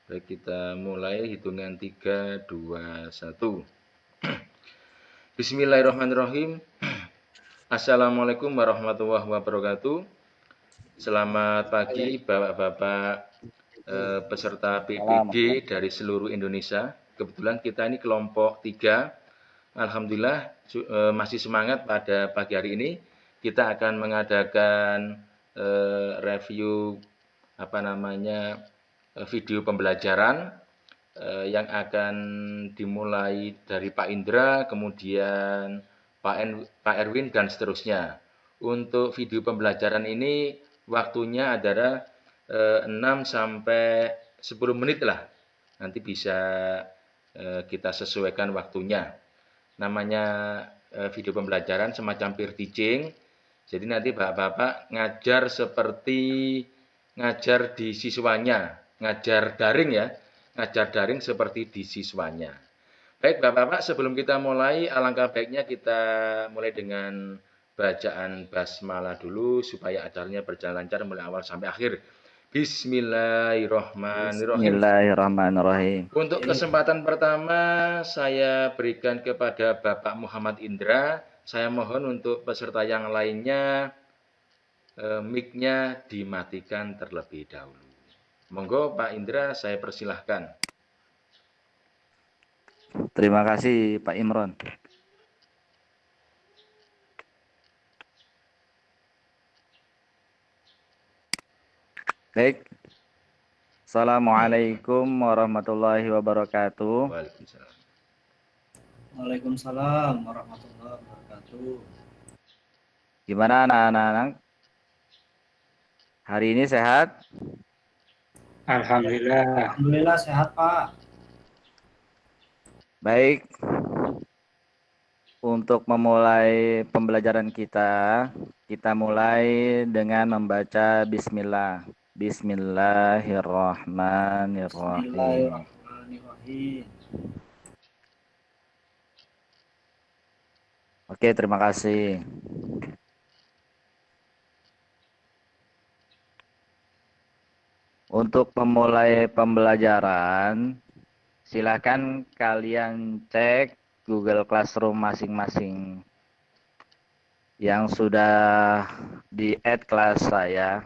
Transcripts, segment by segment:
Baik, kita mulai hitungan 3, 2, 1. Bismillahirrahmanirrahim. Assalamualaikum warahmatullahi wabarakatuh. Selamat pagi Bapak-Bapak peserta PPD dari seluruh Indonesia. Kebetulan kita ini kelompok 3. Alhamdulillah masih semangat pada pagi hari ini. Kita akan mengadakan review video pembelajaran yang akan dimulai dari Pak Indra, kemudian Pak Erwin, dan seterusnya. Untuk video pembelajaran ini waktunya adalah 6 sampai 10 menit lah. Nanti bisa kita sesuaikan waktunya. Namanya video pembelajaran semacam peer teaching. Jadi nanti Bapak-bapak ngajar seperti ngajar di siswanya, ngajar daring ya. Ngajar daring seperti di siswanya. Baik Bapak-Bapak, sebelum kita mulai, alangkah baiknya kita mulai dengan bacaan basmalah dulu supaya acaranya berjalan lancar mulai awal sampai akhir. Bismillahirrahmanirrahim. Bismillahirrahmanirrahim. Untuk kesempatan pertama saya berikan kepada Bapak Muhammad Indra. Saya mohon untuk peserta yang lainnya mic-nya dimatikan terlebih dahulu. Monggo Pak Indra, saya persilahkan. Terima kasih Pak Imron. Baik. Assalamualaikum warahmatullahi wabarakatuh. Waalaikumsalam. Waalaikumsalam warahmatullahi wabarakatuh. Gimana anak-anak? Hari ini sehat? Alhamdulillah. Alhamdulillah sehat Pak. Baik. Untuk memulai pembelajaran kita mulai dengan membaca bismillah. Bismillahirrahmanirrahim. Bismillahirrahmanirrahim. Oke, terima kasih. Untuk memulai pembelajaran, silakan kalian cek Google Classroom masing-masing yang sudah di-add kelas saya.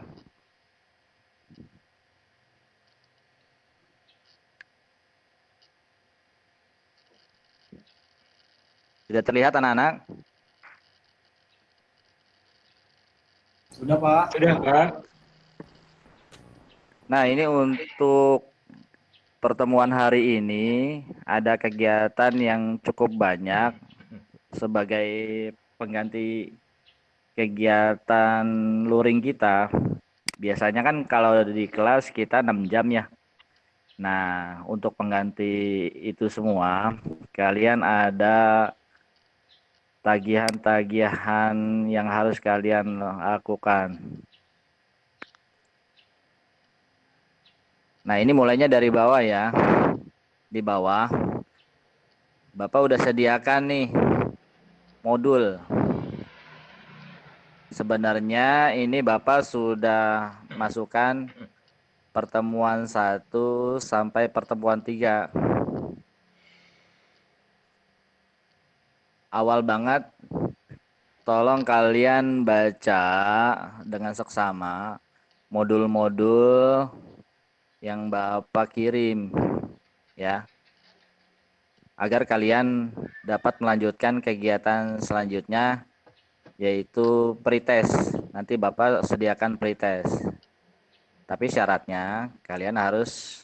Sudah terlihat anak-anak? Sudah Pak. Sudah, Pak. Nah, ini untuk pertemuan hari ini ada kegiatan yang cukup banyak sebagai pengganti kegiatan luring kita. Biasanya kan kalau di kelas kita 6 jam ya. Nah, untuk pengganti itu semua, kalian ada tagihan-tagihan yang harus kalian lakukan. Nah, ini mulainya dari bawah ya. Di bawah, Bapak udah sediakan nih modul. Sebenarnya ini Bapak sudah masukkan pertemuan 1 sampai pertemuan 3. Awal banget, tolong kalian baca dengan seksama modul-modul yang Bapak kirim ya, agar kalian dapat melanjutkan kegiatan selanjutnya, yaitu pretest. Nanti Bapak sediakan pretest, tapi syaratnya kalian harus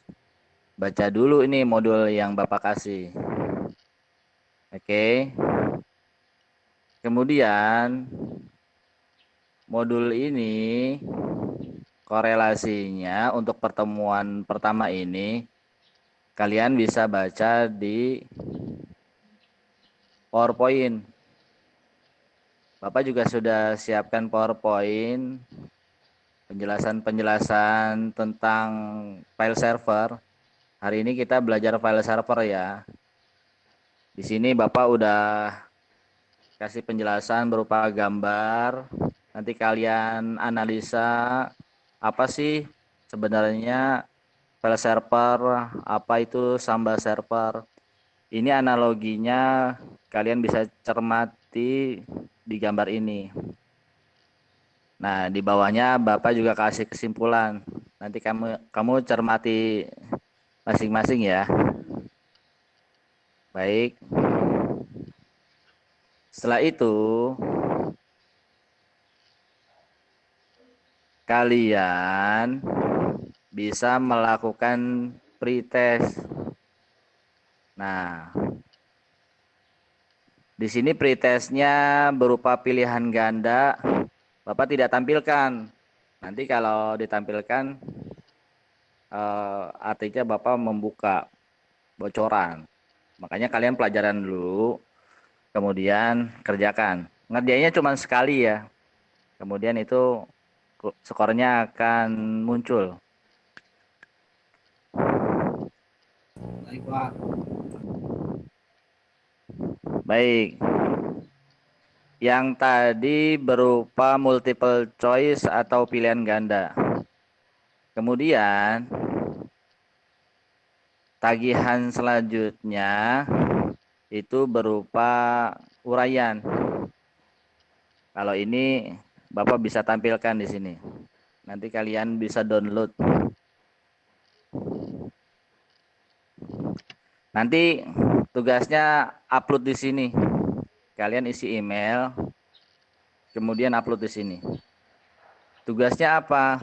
baca dulu ini modul yang Bapak kasih. Oke. Kemudian modul ini korelasinya untuk pertemuan pertama ini kalian bisa baca di PowerPoint. Bapak juga sudah siapkan PowerPoint, penjelasan-penjelasan tentang file server. Hari ini kita belajar file server ya. Di sini Bapak udah kasih penjelasan berupa gambar. Nanti kalian analisa apa sih sebenarnya file server, apa itu Samba server. Ini analoginya kalian bisa cermati di gambar ini. Nah, di bawahnya Bapak juga kasih kesimpulan. Nanti kamu cermati masing-masing ya. Baik. Setelah itu kalian bisa melakukan pretest. Nah, di sini pretestnya berupa pilihan ganda. Bapak tidak tampilkan. Nanti kalau ditampilkan artinya Bapak membuka bocoran. Makanya kalian pelajaran dulu, kemudian kerjakan. Ngerjainnya cuma sekali ya. Kemudian itu skornya akan muncul. Baik, Pak. Baik. Yang tadi berupa multiple choice atau pilihan ganda. Kemudian tagihan selanjutnya itu berupa uraian. Kalau ini Bapak bisa tampilkan di sini. Nanti kalian bisa download. Nanti tugasnya upload di sini. Kalian isi email, kemudian upload di sini. Tugasnya apa?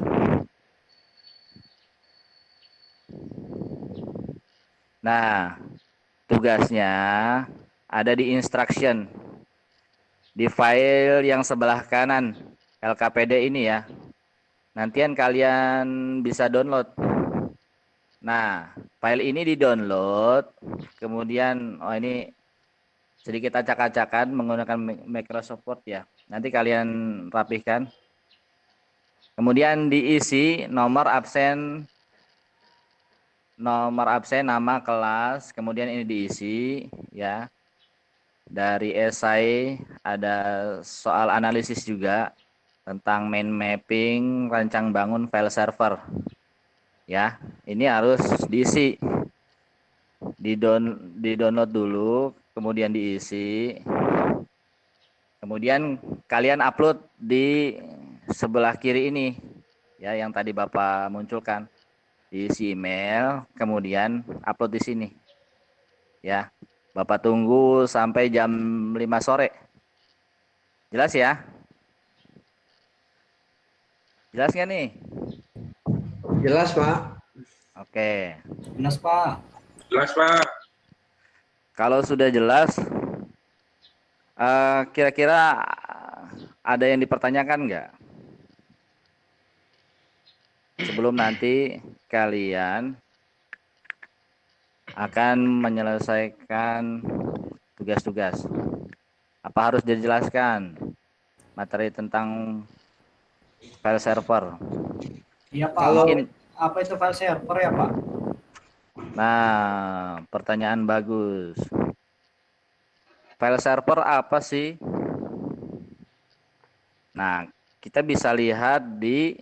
Nah, tugasnya ada di instruction. Di file yang sebelah kanan LKPD ini ya. Nantian kalian bisa download. Nah, file ini di-download, kemudian ini sedikit acak-acakan menggunakan Microsoft Word ya. Nanti kalian rapihkan. Kemudian diisi nomor absen, nama, kelas, kemudian ini diisi ya. Dari esai ada soal analisis juga tentang main mapping rancang bangun file server. Ya, ini harus diisi. Di-download dulu, kemudian diisi. Kemudian kalian upload di sebelah kiri ini ya, yang tadi Bapak munculkan. Diisi email, kemudian upload di sini. Ya. Bapak tunggu sampai jam 5 sore. Jelas ya? Jelas nggak nih? Jelas, Pak. Oke. Jelas, Pak. Jelas, Pak. Kalau sudah jelas, kira-kira ada yang dipertanyakan nggak? Sebelum nanti kalian akan menyelesaikan tugas-tugas. Apa harus dijelaskan? Materi tentang file server. Iya, Pak. Kalau- Mungkin, Apa itu file server ya, Pak? nah, pertanyaan bagus. File server apa sih? Nah, kita bisa lihat di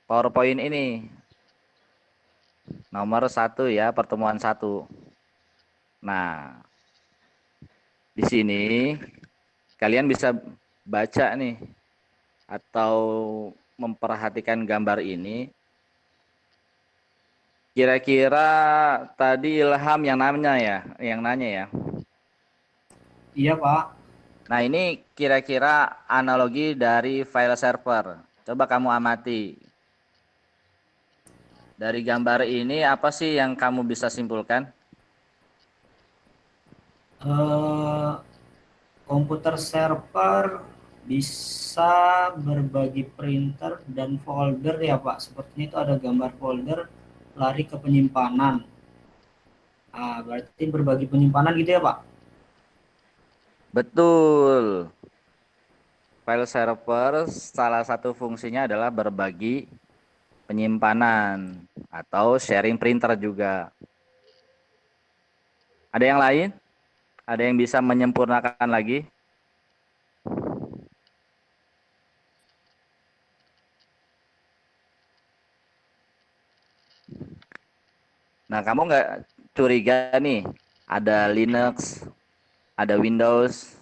PowerPoint ini. Nomor 1 ya, pertemuan 1. Nah, di sini kalian bisa baca nih atau memperhatikan gambar ini. Kira-kira tadi Ilham yang nanya ya. Iya, Pak. Nah, ini kira-kira analogi dari file server. Coba kamu amati. Dari gambar ini apa sih yang kamu bisa simpulkan? Komputer server bisa berbagi printer dan folder ya, Pak. Sepertinya itu ada gambar folder lari ke penyimpanan. Berarti berbagi penyimpanan gitu ya, Pak? Betul. File server salah satu fungsinya adalah berbagi penyimpanan atau sharing printer juga. Ada yang lain? Ada yang bisa menyempurnakan lagi? Nah, kamu nggak curiga nih, ada Linux, ada Windows,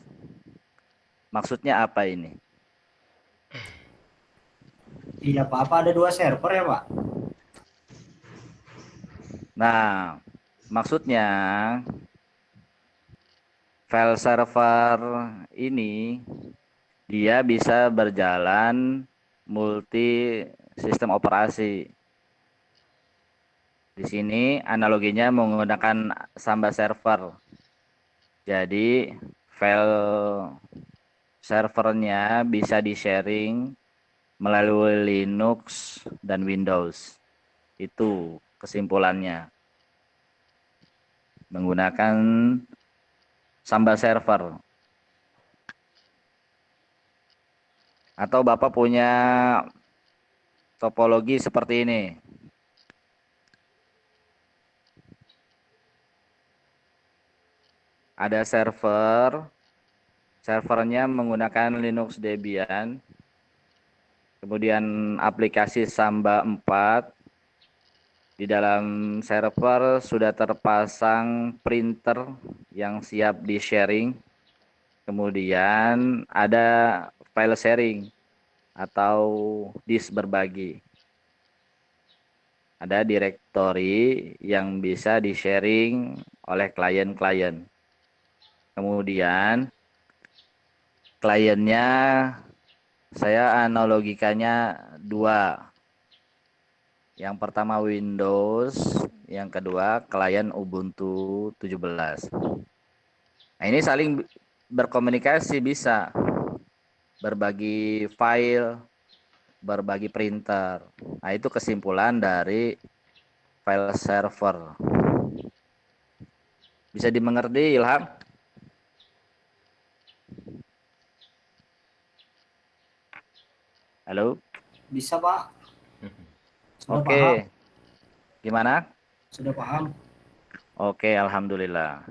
maksudnya apa ini? Iya Pak, apa ada 2 server ya Pak? Nah, maksudnya file server ini dia bisa berjalan multi sistem operasi. Di sini analoginya menggunakan Samba server. Jadi file servernya bisa di-sharing melalui Linux dan Windows. Itu kesimpulannya. Menggunakan Samba server. Atau Bapak punya topologi seperti ini. Ada servernya menggunakan Linux Debian, kemudian aplikasi Samba 4, di dalam server sudah terpasang printer yang siap di-sharing, kemudian ada file sharing atau disk berbagi. Ada direktori yang bisa di-sharing oleh klien-klien. Kemudian kliennya saya analogikannya 2. Yang pertama Windows, yang kedua klien Ubuntu 17. Nah, ini saling berkomunikasi, bisa berbagi file, berbagi printer. Nah, itu kesimpulan dari file server. Bisa dimengerti, Ilham? Halo? Bisa Pak? Sudah Oke. paham? Gimana? Sudah paham? Oke, alhamdulillah.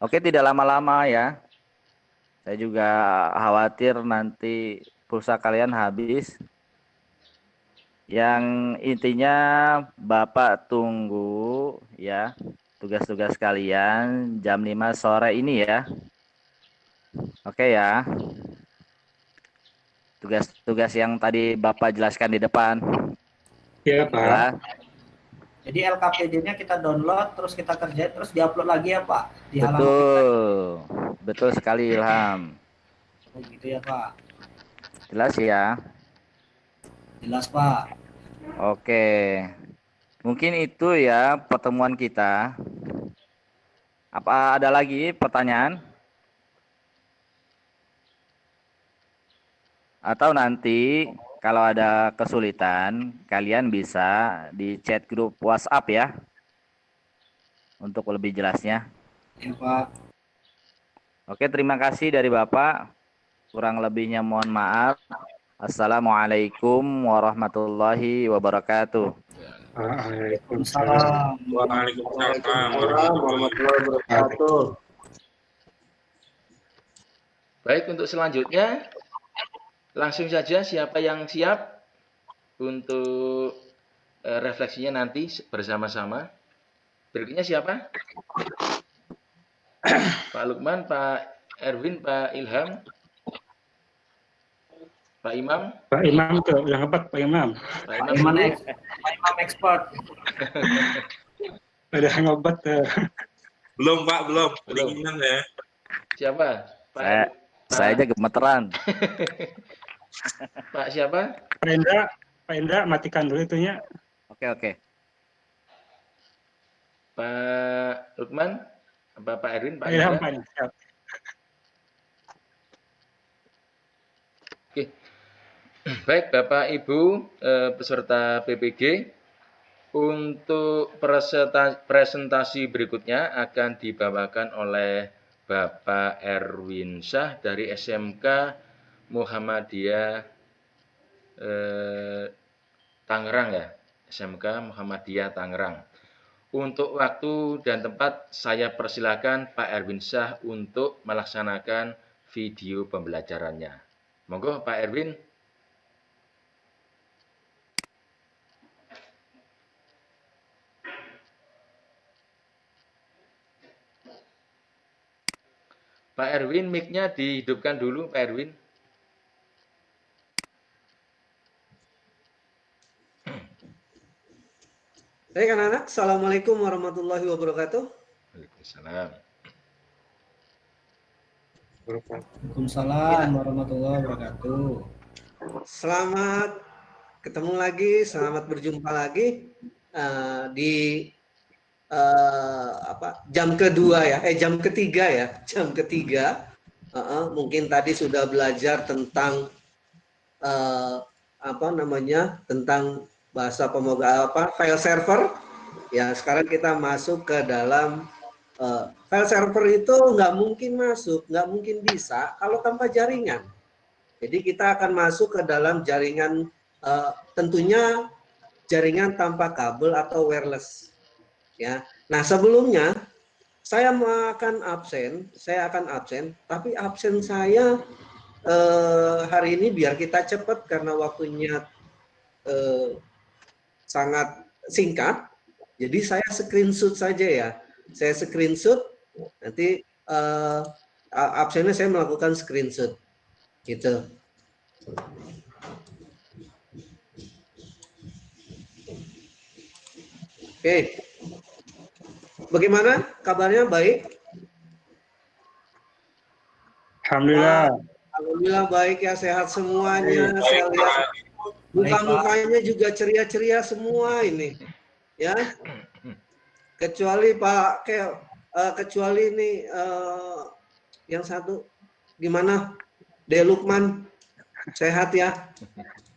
Oke, tidak lama-lama ya. Saya juga khawatir nanti pulsa kalian habis. Yang intinya Bapak tunggu ya tugas-tugas kalian jam 5 sore ini ya. Oke ya. Tugas-tugas yang tadi Bapak jelaskan di depan. Iya, Pak. Jelas? Jadi LKPD-nya kita download, terus kita kerjain, terus diupload lagi ya Pak? Di halaman kita. Betul. Betul sekali, Ilham. Begitu ya Pak? Jelas ya? Jelas Pak. Oke. Mungkin itu ya pertemuan kita. Apa ada lagi pertanyaan? Atau nanti kalau ada kesulitan, kalian bisa di chat grup WhatsApp ya, untuk lebih jelasnya. Ya Pak. Oke, terima kasih dari Bapak. Kurang lebihnya mohon maaf. Assalamualaikum warahmatullahi wabarakatuh. Waalaikumsalam. Waalaikumsalam. Warahmatullahi wabarakatuh. Baik, untuk selanjutnya langsung saja siapa yang siap untuk refleksinya nanti bersama-sama. Berikutnya siapa? Pak Lukman, Pak Erwin, Pak Ilham, Pak Imam. Pak Imam tuh yang hebat, Pak Imam. Pak Pak Imam dulu. Imam expert. Ada yang hebat. Belum Pak, belum. Belum. Kedinginan ya. Siapa? Saya aja gemeteran. Pak siapa? Pak Indra matikan dulu itunya. Oke. Pak Lukman, apa Pak Erwin, Pak Ilham, Indra? Pak Indra. Siap. Oke. Baik, Bapak Ibu peserta PPG, untuk presentasi berikutnya akan dibawakan oleh Bapak Erwin Syah dari SMK Muhammadiyah Tangerang ya, SMK Muhammadiyah Tangerang. Untuk waktu dan tempat saya persilakan Pak Erwin Syah untuk melaksanakan video pembelajarannya. Monggo Pak Erwin. Pak Erwin, mic-nya dihidupkan dulu, Pak Erwin. Baik anak-anak, Assalamualaikum warahmatullahi wabarakatuh. Waalaikumsalam. Waalaikumsalam warahmatullahi wabarakatuh. Selamat ketemu lagi, selamat berjumpa lagi di jam kedua ya, jam ketiga ya, jam ketiga. Mungkin tadi sudah belajar tentang tentang bahasa pemrograman file server. Ya, sekarang kita masuk ke dalam file server itu nggak mungkin masuk, nggak mungkin bisa kalau tanpa jaringan. Jadi kita akan masuk ke dalam jaringan, tentunya jaringan tanpa kabel atau wireless. Ya. Nah, sebelumnya saya akan absen, tapi absen saya hari ini biar kita cepat karena waktunya sangat singkat. Jadi saya screenshot saja ya. Saya screenshot, nanti absennya saya melakukan screenshot. Gitu. Oke. Bagaimana kabarnya? Baik? Alhamdulillah. Alhamdulillah baik ya, sehat semuanya. Saya lihat muka-mukanya juga ceria-ceria semua ini. Ya. Kecuali Pak kecuali ini yang satu gimana? De Lukman sehat ya?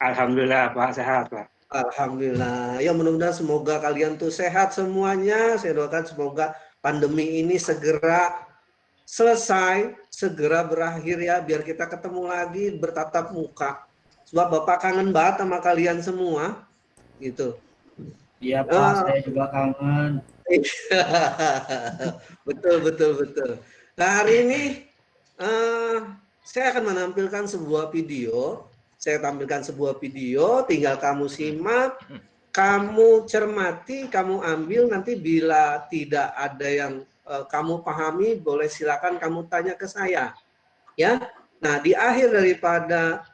Alhamdulillah Pak, sehat Pak. Alhamdulillah. Ya mudah-mudahan semoga kalian tuh sehat semuanya. Saya doakan semoga pandemi ini segera selesai, segera berakhir ya, biar kita ketemu lagi bertatap muka. Sebab Bapak kangen banget sama kalian semua. Gitu. Iya Pak, saya juga kangen. Betul. Nah, hari ini saya akan menampilkan sebuah video. Saya tampilkan sebuah video, tinggal kamu simak, kamu cermati, kamu ambil. Nanti bila tidak ada yang kamu pahami, boleh silakan kamu tanya ke saya. Ya. Nah, di akhir daripada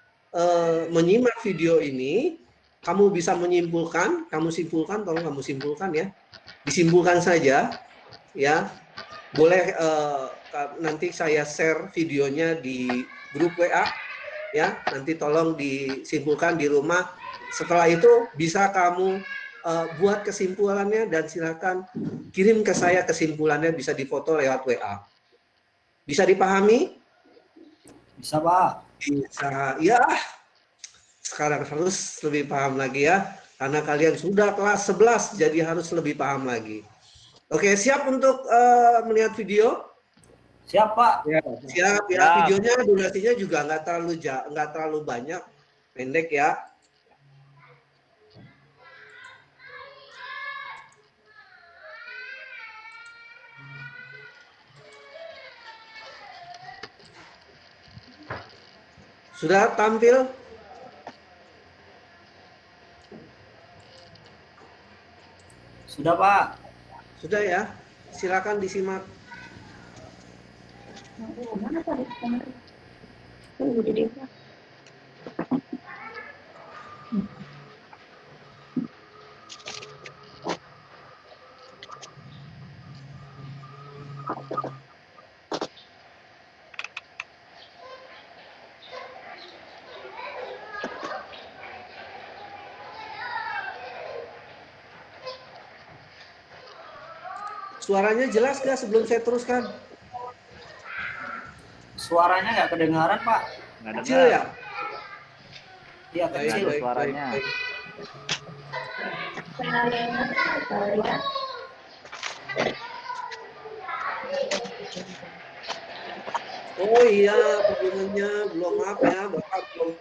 menyimak video ini, kamu bisa menyimpulkan, tolong kamu simpulkan ya. Disimpulkan saja, ya. Boleh nanti saya share videonya di grup WA, ya. Nanti tolong disimpulkan di rumah. Setelah itu bisa kamu buat kesimpulannya dan silakan kirim ke saya kesimpulannya, bisa difoto lewat WA. Bisa dipahami? Bisa Pak? Bisa. Ya. Sekarang harus lebih paham lagi ya. Karena kalian sudah kelas 11, jadi harus lebih paham lagi. Oke, siap untuk melihat video? Siap Pak. Ya, siap ya. Videonya durasinya juga nggak terlalu banyak, pendek ya. Sudah tampil? Sudah Pak. Sudah ya. Silakan disimak. Mana tadi kemarin? Udah deh. Suaranya jelas nggak sebelum saya teruskan? Suaranya nggak kedengaran Pak. Nggak Kecil dengar. ya? Iya Baik, kecil. baik, suaranya. baik. Oh iya, volumenya belum, maaf ya, Bapak belum,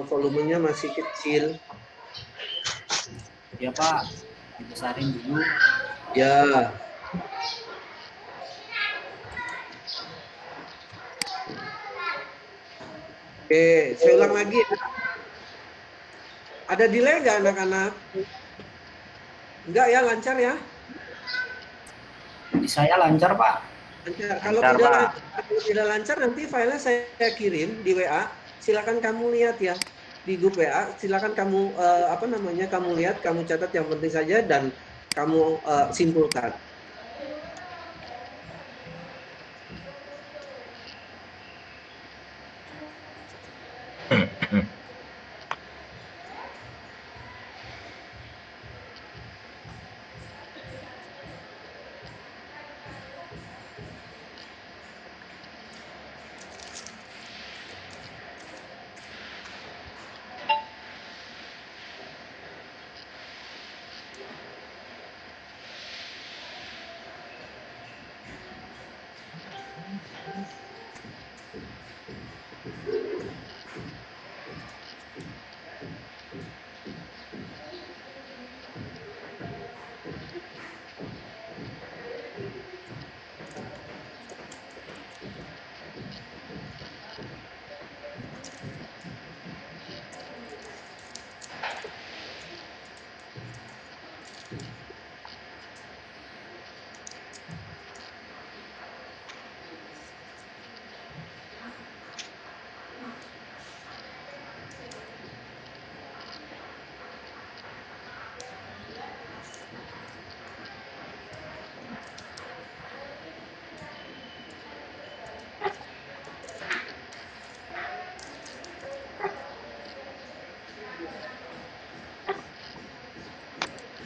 volumenya masih kecil. Iya Pak. Dibesarin dulu. Ya. Oke, saya ulang lagi ya. Ada delay nggak anak-anak? Enggak ya, lancar ya? Di saya lancar Pak. Lancar. Kalau Lancar, tidak Pak. kalau tidak lancar nanti filenya saya kirim di WA. Silakan kamu lihat ya di grup WA. Silakan kamu kamu lihat, kamu catat yang penting saja dan kamu simpulkan.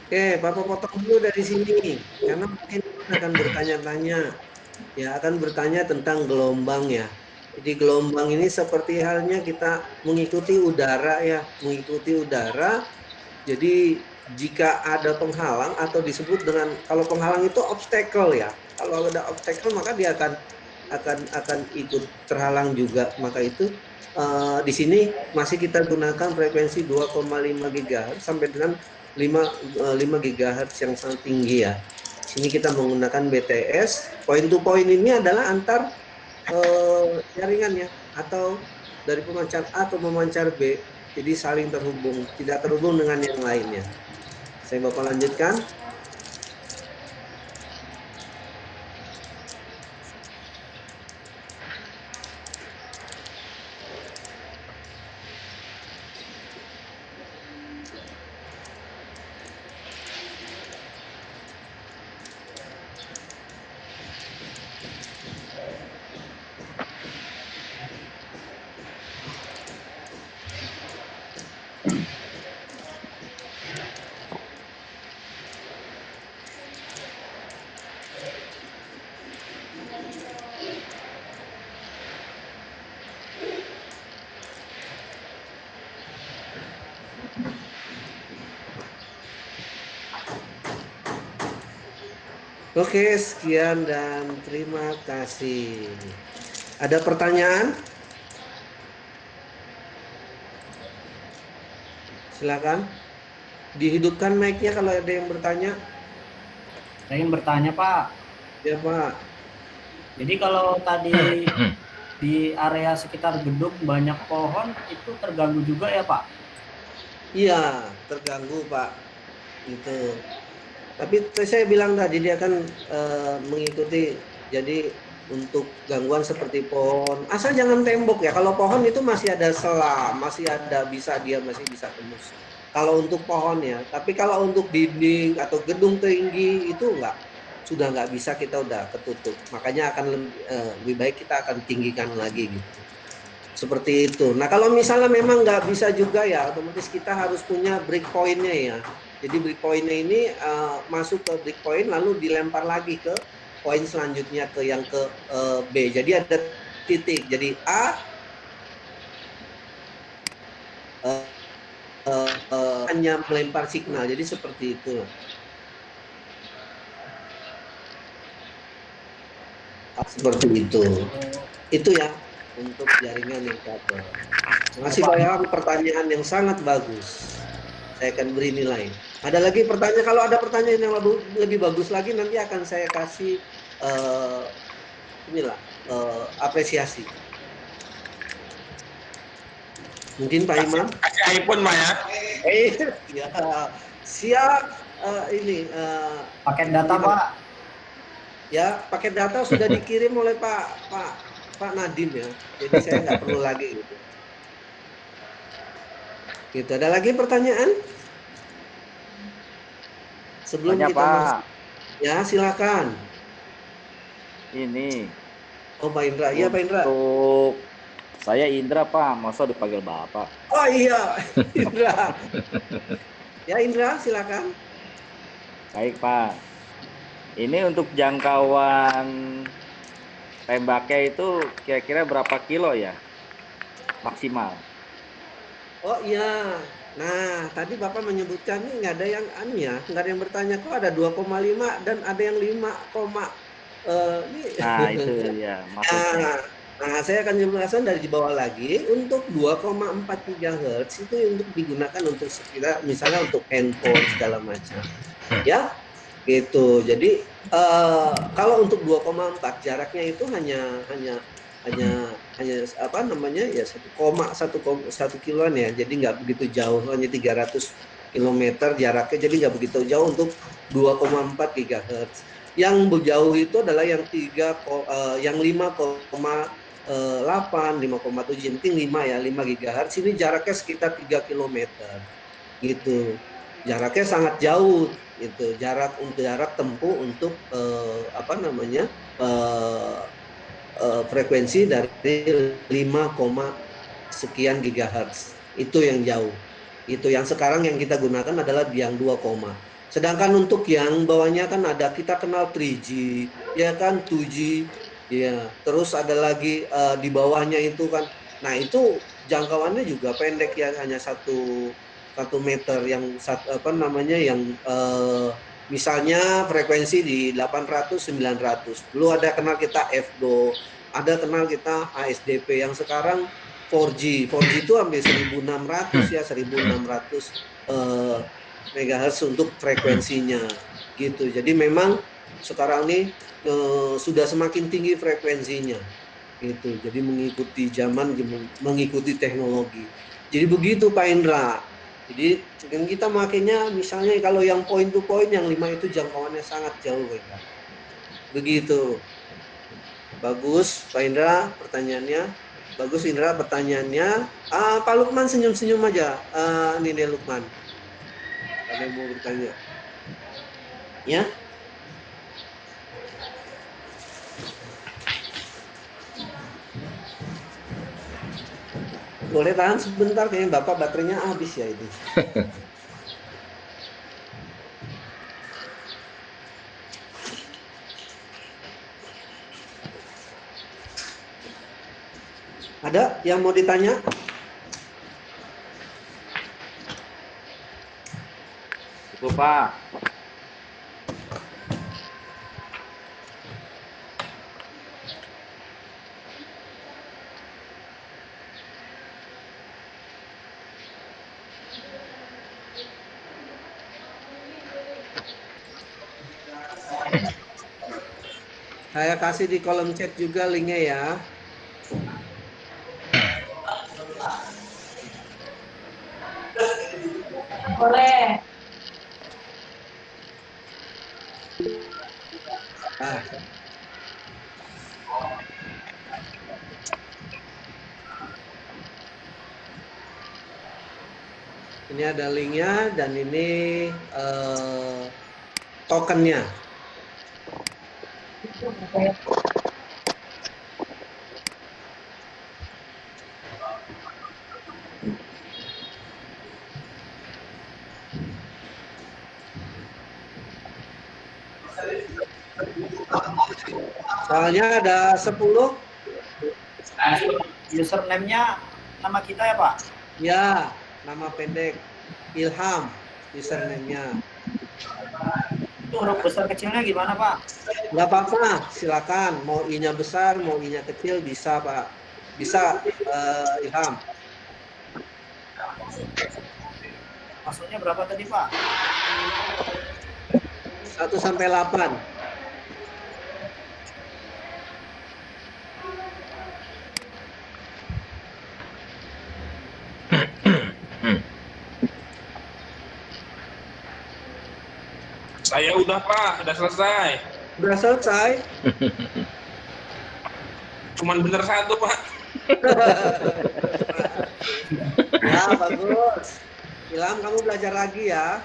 Oke, Bapak potong dulu dari sini, karena mungkin akan bertanya-tanya, ya akan bertanya tentang gelombang ya. Jadi gelombang ini seperti halnya kita mengikuti udara ya, mengikuti udara. Jadi jika ada penghalang atau disebut dengan kalau penghalang itu obstacle ya. Kalau ada obstacle maka dia akan ikut terhalang juga. Maka itu di sini masih kita gunakan frekuensi 2,5 GHz sampai dengan 5 GHz yang sangat tinggi ya. Sini kita menggunakan BTS. Point to point ini adalah antar jaringan ya, atau dari pemancar A atau pemancar B. Jadi saling terhubung, tidak terhubung dengan yang lainnya. Saya Bapak lanjutkan. Oke, sekian dan terima kasih. Ada pertanyaan? Silakan. Dihidupkan mic-nya kalau ada yang bertanya. Saya ingin bertanya, Pak. Ya, Pak. Jadi kalau tadi di area sekitar gedung banyak pohon, itu terganggu juga ya, Pak? Iya, terganggu, Pak. Itu. Tapi saya bilang tadi dia akan mengikuti, jadi untuk gangguan seperti pohon, asal jangan tembok ya. Kalau pohon itu masih ada celah, masih bisa tembus. Kalau untuk pohon ya, tapi kalau untuk dinding atau gedung tinggi itu sudah nggak bisa, kita udah ketutup. Makanya akan lebih baik kita akan tinggikan lagi gitu. Seperti itu. Nah kalau misalnya memang nggak bisa juga ya, otomatis kita harus punya break point-nya ya. Jadi break point-nya ini masuk ke break point lalu dilempar lagi ke poin selanjutnya ke yang ke B. Jadi ada titik. Jadi A hanya melempar signal. Jadi seperti itu. Seperti itu. Itu ya untuk jaringan yang kabel. Masih banyak pertanyaan yang sangat bagus. Saya akan beri nilai. Ada lagi pertanyaan? Kalau ada pertanyaan yang lebih bagus lagi, nanti akan saya kasih apresiasi. Mungkin Pak Imam? Kasih iPhone, Pak ya? Ya, siap. Paket data, Pak. Ya, paket data sudah dikirim oleh Pak Nadim ya. Jadi saya nggak perlu lagi gitu. Gitu. Ada lagi pertanyaan? Sebelum Banyak, kita Pak. masuk. Ya, silakan. Ini Oh, Pak Indra. Iya, Pak Indra. untuk saya Indra, Pak. Masa dipanggil Bapak? Oh iya, Indra. Ya, Indra, silakan. Baik, Pak. Ini untuk jangkauan tembaknya itu kira-kira berapa kilo ya? Maksimal. Oh iya. Nah, tadi Bapak menyebutkan ini nggak ada yang nggak ada yang bertanya kok ada 2,5 dan ada yang 5, ini. Nah, itu ya maksudnya. Nah, saya akan jelaskan dari di bawah lagi. Untuk 2,4 GHz itu untuk digunakan untuk sekitar misalnya untuk handphone segala macam. Ya, gitu. Jadi kalau untuk 2,4 jaraknya itu hanya apa namanya ya 1,1 kiloan ya. Jadi nggak begitu jauh, hanya 300 km jaraknya. Jadi nggak begitu jauh untuk 2,4 GHz. Yang jauh itu adalah yang 5,8, 5,7, yang penting 5 ya, 5 GHz. Ini jaraknya sekitar 3 km. Gitu. Jaraknya sangat jauh itu jarak tempuh untuk apa namanya frekuensi dari 5, sekian gigahertz itu yang jauh. Itu yang sekarang yang kita gunakan adalah yang 2, sedangkan untuk yang bawahnya kan ada kita kenal 3G ya kan, 2G ya, terus ada lagi di bawahnya itu kan. Nah, itu jangkauannya juga pendek ya, hanya 1 meter yang apa namanya yang misalnya frekuensi di 800 900. Dulu ada kenal kita FDO, ada kenal kita ASDP, yang sekarang 4G. 4G itu hampir 1600 ya, 1600 MHz untuk frekuensinya gitu. Jadi memang sekarang ini sudah semakin tinggi frekuensinya gitu. Jadi mengikuti zaman, mengikuti teknologi. Jadi begitu Pak Indra. Jadi kita makanya misalnya kalau yang point to point yang 5 itu jangkauannya sangat jauh ya. Begitu. Bagus Pak Indra pertanyaannya. Bagus Indra pertanyaannya. Pak Lukman senyum-senyum aja. Ini deh Lukman. Ada yang mau bertanya? Ya. Boleh tahan sebentar, kayaknya Bapak baterainya habis ya ini. Ada yang mau ditanya? Itu Pak. Saya kasih di kolom chat juga linknya ya. Boleh. Nah. Ini ada linknya dan ini tokennya. Soalnya ada 10. Username-nya nama kita ya Pak? Ya, nama pendek Ilham username-nya. Itu huruf besar kecilnya gimana Pak? Nggak apa-apa, silakan. Mau I-nya besar, mau I-nya kecil bisa Pak. Bisa Ilham. Maksudnya berapa tadi Pak? 1 sampai 8. Saya udah Pak, udah selesai. Udah selesai. Cuman bener satu, Pak. Ya, bagus. Ilham, kamu belajar lagi ya.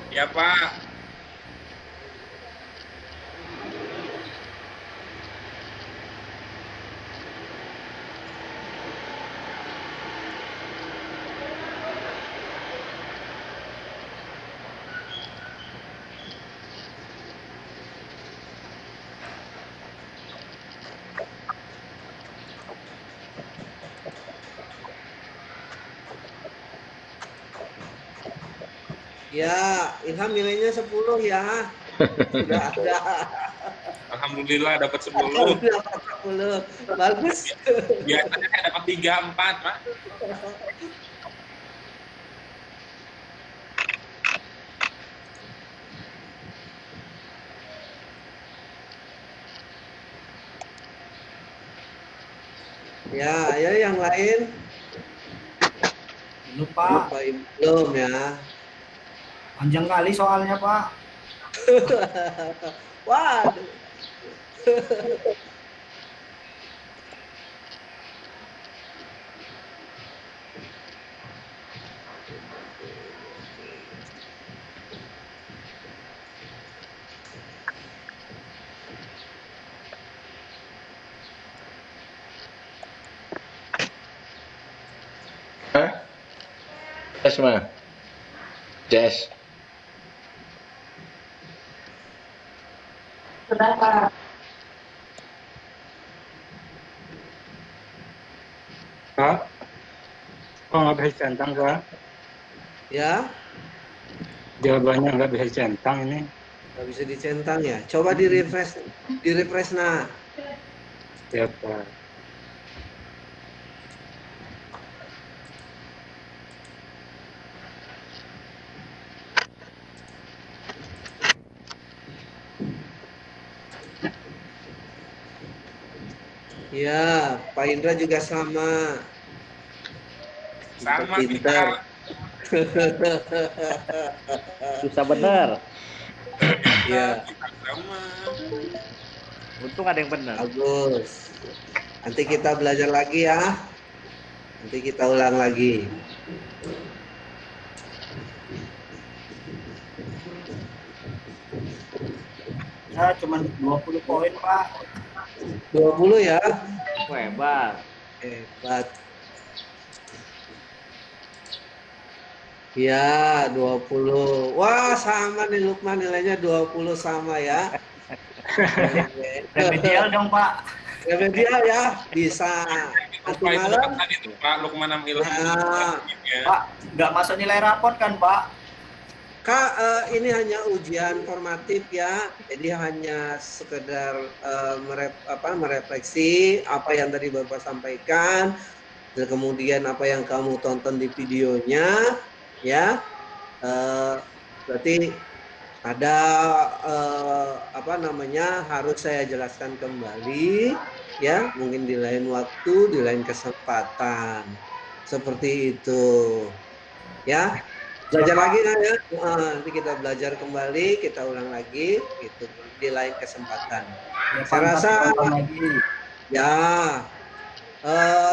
Ya, Pak. Ya, Ilham nilainya 10 ya. Sudah ada. Alhamdulillah dapat 10. Alhamdulillah 10. Bagus. Biasanya saya dapat 3, 4, Pak. Ya, ayo yang lain. Lupa. Belum ya. Panjang kali soalnya, Pak. Waduh. Hah? Tes mah. Tes. Berapa? Pak, kok nggak bisa centang, Pak? Ya, Jawabannya nggak bisa centang ini. nggak bisa dicentang ya. Coba di refresh nah. Ya, Pak. Ya, Pak Indra juga sama. Sama Pintar. Susah bener. Ya, Sama. Untung ada yang bener. bagus. Nanti kita belajar lagi ya. Nanti kita ulang lagi. Ya, cuma 20 poin, Pak. 20 ya. Wah, hebat. Hebat. Ya, 20. Wah, sama nih Lukman, nilainya 20 sama ya. Remedial dong, Pak. Remedial ya, bisa. Nanti Pak, itu malam. tadi tuh, Pak Lukman Amil. Nah, Pak, nggak masuk nilai raport kan, Pak? Kak, ini hanya ujian formatif ya, jadi hanya sekedar merefleksi apa yang tadi Bapak sampaikan, dan kemudian apa yang kamu tonton di videonya, ya. Berarti ada harus saya jelaskan kembali, ya, mungkin di lain waktu, di lain kesempatan, seperti itu, ya. Belajar lagi kan ya, nanti kita belajar kembali, kita ulang lagi, gitu di lain kesempatan. Saya rasa ya,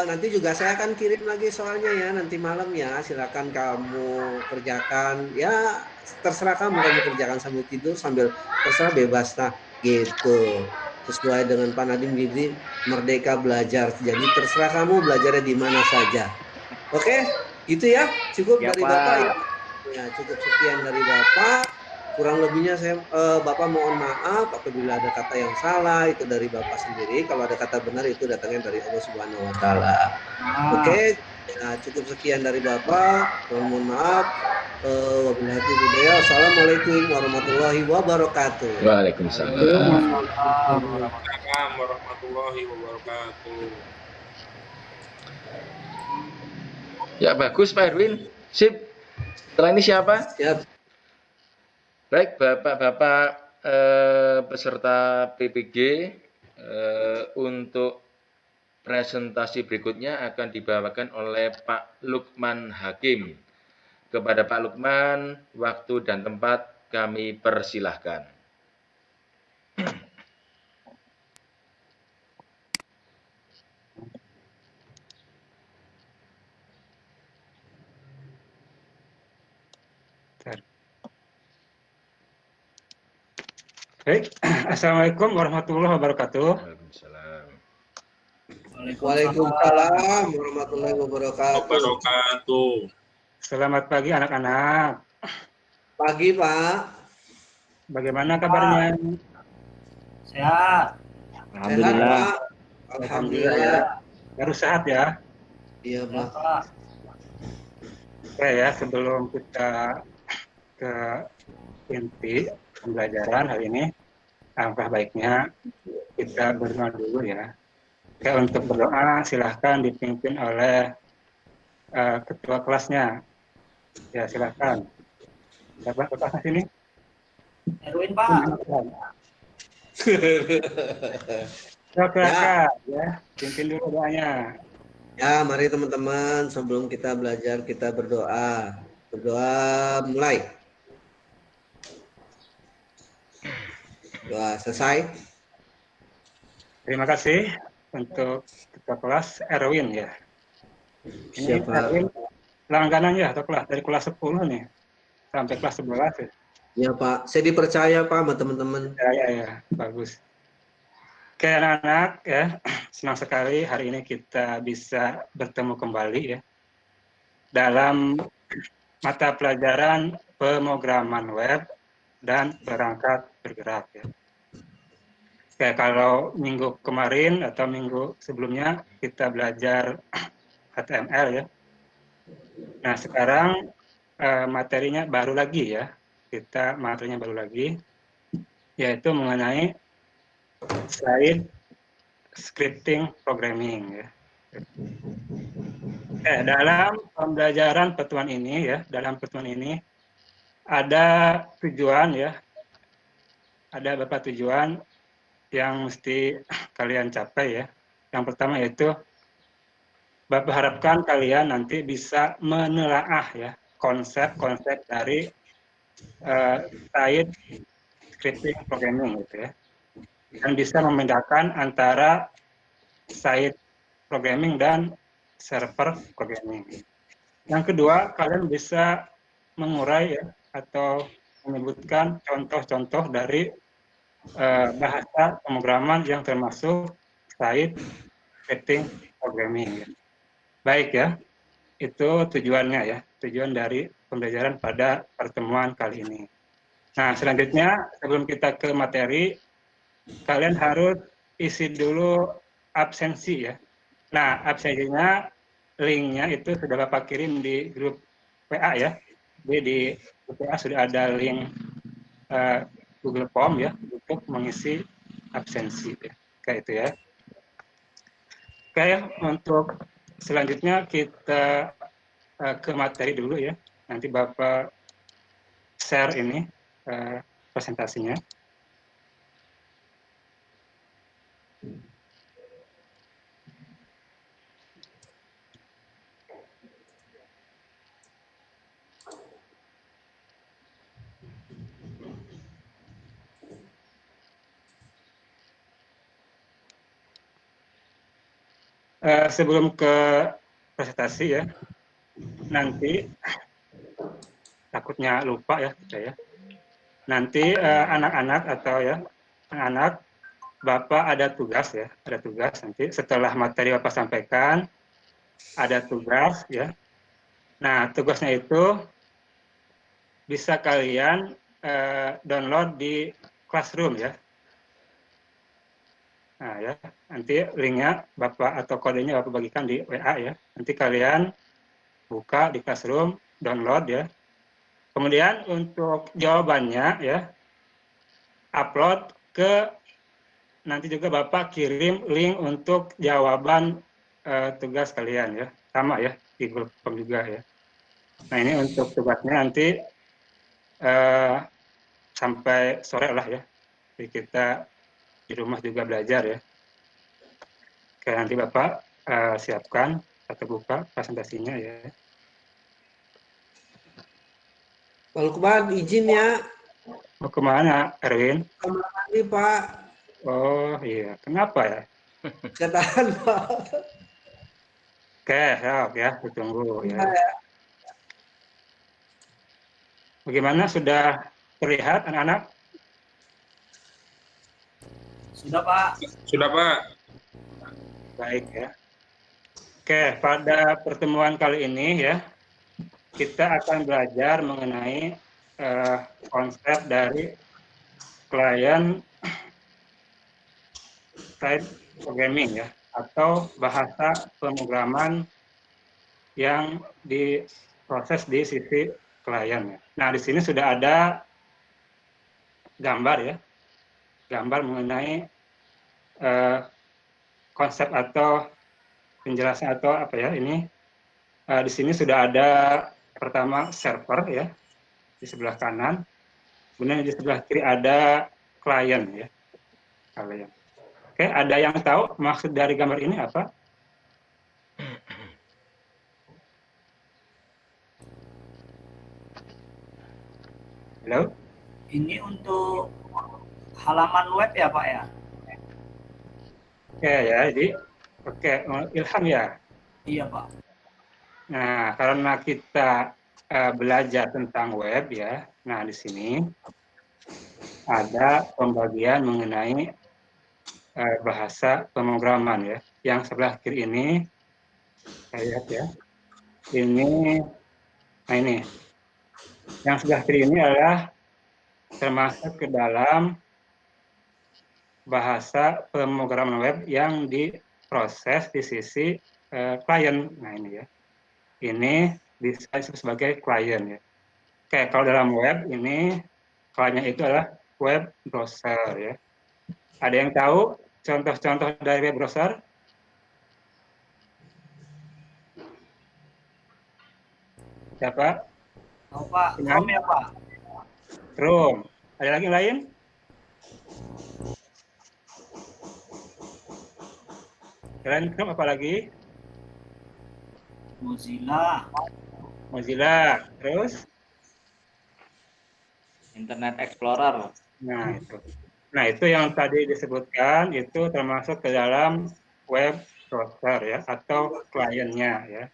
nanti juga saya akan kirim lagi soalnya ya nanti malam ya, silakan kamu kerjakan ya, terserah kamu kerjakan sambil tidur sambil terserah bebas lah gitu. Sesuai dengan Pak Nadiem Gidi, merdeka belajar. Jadi terserah kamu belajarnya di mana saja. Oke, gitu ya, cukup Ya, dari Pak. Bapak ya. Ya, cukup sekian dari Bapak. Kurang lebihnya saya Bapak mohon maaf apabila ada kata yang salah, itu dari Bapak sendiri. Kalau ada kata benar itu datangnya dari Allah Subhanahu wa taala. Oke, ya, cukup sekian dari Bapak. Mohon maaf. Wabillahi hidayah. Assalamualaikum warahmatullahi wabarakatuh. Waalaikumsalam. Waalaikumsalam warahmatullahi wabarakatuh. Ya, bagus Pak Erwin. Sip. Setelah ini siapa? Siap. Baik, Bapak-bapak peserta PPG, untuk presentasi berikutnya akan dibawakan oleh Pak Lukman Hakim. Kepada Pak Lukman, waktu dan tempat kami persilahkan. Baik, Assalamualaikum warahmatullahi wabarakatuh. Waalaikumsalam. Waalaikumsalam warahmatullahi wabarakatuh. Wabarakatuh. Selamat pagi anak-anak. Pagi, Pak. Bagaimana kabarnya? Sehat. Sehat, Alhamdulillah. Pak. Alhamdulillah. Harus sehat ya. Iya, Sehat, Pak. Pak. Oke ya, sebelum kita ke inti pembelajaran hari ini, alangkah baiknya kita berdoa dulu ya. Oke, untuk berdoa silahkan dipimpin oleh ketua kelasnya. Ya, silahkan. Bapak sini. Erwin, Pak. Oke, ya, pimpin dulu doanya. Ya, mari teman-teman sebelum kita belajar kita berdoa. Berdoa mulai. Doa selesai. Terima kasih untuk ketua kelas Erwin ya. Ini Siapa? Erwin langganan ya, atau dari kelas 10 nih sampai kelas 11 ya. Ya, Pak. Saya dipercaya, Pak, sama teman-teman. Ya, bagus. Oke anak-anak ya, senang sekali hari ini kita bisa bertemu kembali ya dalam mata pelajaran pemrograman web dan perangkat bergerak ya. Oke, kalau minggu kemarin atau minggu sebelumnya kita belajar HTML ya. Nah sekarang materinya baru lagi ya, materinya baru lagi, yaitu mengenai site scripting programming ya. Dalam pembelajaran pertemuan ini ya, ada tujuan ya, ada beberapa tujuan yang mesti kalian capai ya. Yang pertama yaitu Bapak harapkan kalian nanti bisa menelaah ya konsep-konsep dari site scripting programming gitu ya, dan bisa membedakan antara site programming dan server programming. Yang kedua, kalian bisa mengurai ya, atau menyebutkan contoh-contoh dari bahasa pemrograman yang termasuk site scripting programming. Ya. Baik ya, itu tujuannya ya, tujuan dari pembelajaran pada pertemuan kali ini. Nah, selanjutnya sebelum kita ke materi, kalian harus isi dulu absensi ya. Nah, absensinya linknya itu sudah Bapak kirim di grup WA ya. Jadi di grup WA sudah ada link Google Form ya untuk mengisi absensi ya. Kayak itu ya. Oke ya, untuk selanjutnya kita ke materi dulu ya. Nanti Bapak share ini presentasinya. Sebelum ke presentasi ya, nanti takutnya lupa ya saya. Nanti anak-anak atau ya anak-anak Bapak ada tugas ya, ada tugas nanti setelah materi Bapak sampaikan ada tugas ya. Nah tugasnya itu bisa kalian download di Classroom ya. Nah ya, nanti linknya Bapak atau kodenya Bapak bagikan di WA ya. Nanti kalian buka di Classroom, download ya. Kemudian untuk jawabannya ya, upload ke, nanti juga Bapak kirim link untuk jawaban tugas kalian ya. Sama ya, di grup Form juga ya. Nah ini untuk tugasnya nanti sampai sore lah ya. Jadi kita di rumah juga belajar ya. Oke, nanti Bapak siapkan atau buka presentasinya ya. Pak Lukman, izin ya. Mau kemana, Erwin? Kamar mandi, Pak. Oh iya, kenapa ya? Ketahan, Pak. Oke, ya, ditunggu ya. Bagaimana, sudah terlihat anak-anak? Sudah Pak. Sudah, Pak. Baik ya. Oke, pada pertemuan kali ini ya, kita akan belajar mengenai konsep dari client side programming ya, atau bahasa pemrograman yang diproses di sisi klien ya. Nah, di sini sudah ada gambar ya, gambar mengenai konsep atau penjelasan atau apa ya ini. Di sini sudah ada pertama server ya di sebelah kanan, kemudian di sebelah kiri ada klien ya. Klien. Oke, ada yang tahu maksud dari gambar ini apa? Halo? Ini untuk halaman web ya Pak ya? Oke ya, jadi oke, Ilham ya. Iya Pak. Nah, karena kita belajar tentang web ya, nah di sini ada pembagian mengenai bahasa pemrograman ya. Yang sebelah kiri ini, saya lihat ya, ini, nah ini, yang sebelah kiri ini adalah termasuk ke dalam bahasa pemrograman web yang diproses di sisi klien. Nah ini ya, ini bisa disebut sebagai klien ya. Oke, kalau dalam web ini kliennya itu adalah web browser ya. Ada yang tahu contoh-contoh dari web browser? Siapa? Tahu Pak. Chrome ya Pak. Chrome. Ada lagi yang lain? Selain Chrome apa lagi? Mozilla. Mozilla. Terus? Internet Explorer. Nah, itu yang tadi disebutkan itu termasuk ke dalam web browser ya, atau kliennya ya.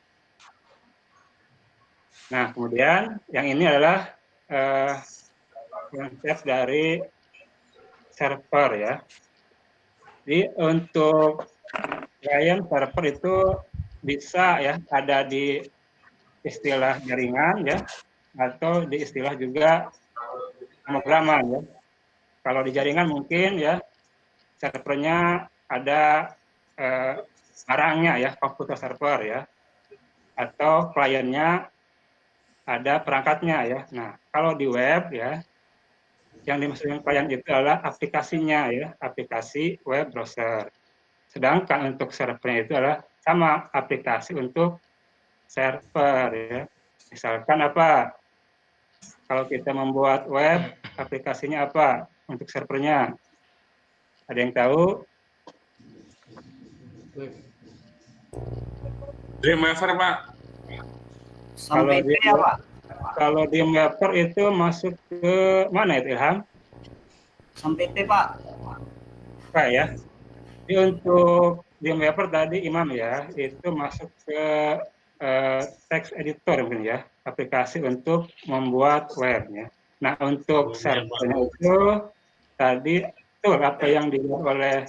Nah, kemudian yang ini adalah konsep dari server ya. Jadi untuk client server itu bisa ya ada di istilah jaringan ya, atau di istilah juga pemrograman ya. Kalau di jaringan mungkin ya servernya ada barangnya ya, komputer server ya, atau kliennya ada perangkatnya ya. Nah, kalau di web ya, yang dimaksudkan klien itu adalah aplikasinya ya, aplikasi web browser. Sedangkan untuk servernya itu adalah sama aplikasi untuk server ya. Misalkan apa? Kalau kita membuat web, aplikasinya apa untuk servernya? Ada yang tahu? Dreamweaver, Pak. Sampai itu ya Pak. Kalau Dreamweaver itu masuk ke mana itu Ilham? Sampai T Pak. Pak ya. Jadi untuk Dreamweaver tadi Imam ya, itu masuk ke text editor mungkin ya, aplikasi untuk membuat web ya. Nah, untuk servernya itu tadi itu apa yang dibuat oleh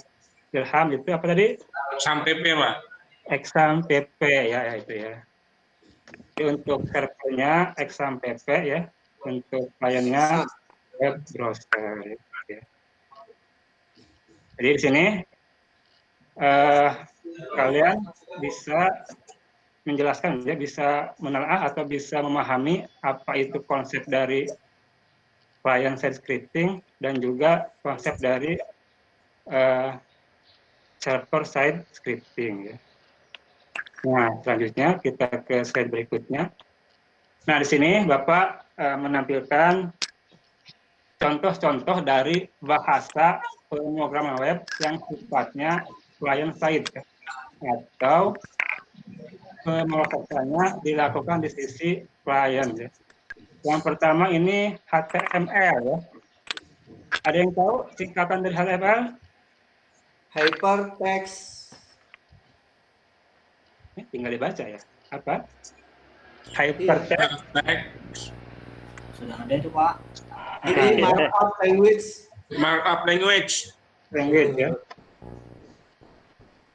Ilham itu apa tadi? Exam PP, Pak. Exam PP ya itu ya. Jadi untuk servernya Exam PP ya, untuk kliennya web browser ya. Jadi di sini kalian bisa menjelaskan ya, bisa menelaah atau bisa memahami apa itu konsep dari client side scripting dan juga konsep dari server side scripting ya. Nah, selanjutnya kita ke slide berikutnya. Nah, di sini Bapak menampilkan contoh-contoh dari bahasa pemrograman web yang sifatnya client side ya, atau pemrogramannya dilakukan di sisi klien ya. Yang pertama ini HTML ya. Ada yang tahu singkatan dari HTML? Hypertext. Tinggal dibaca ya. Apa? Hypertext. Sudah ada itu Pak. Ini markup language. Markup language. language ya.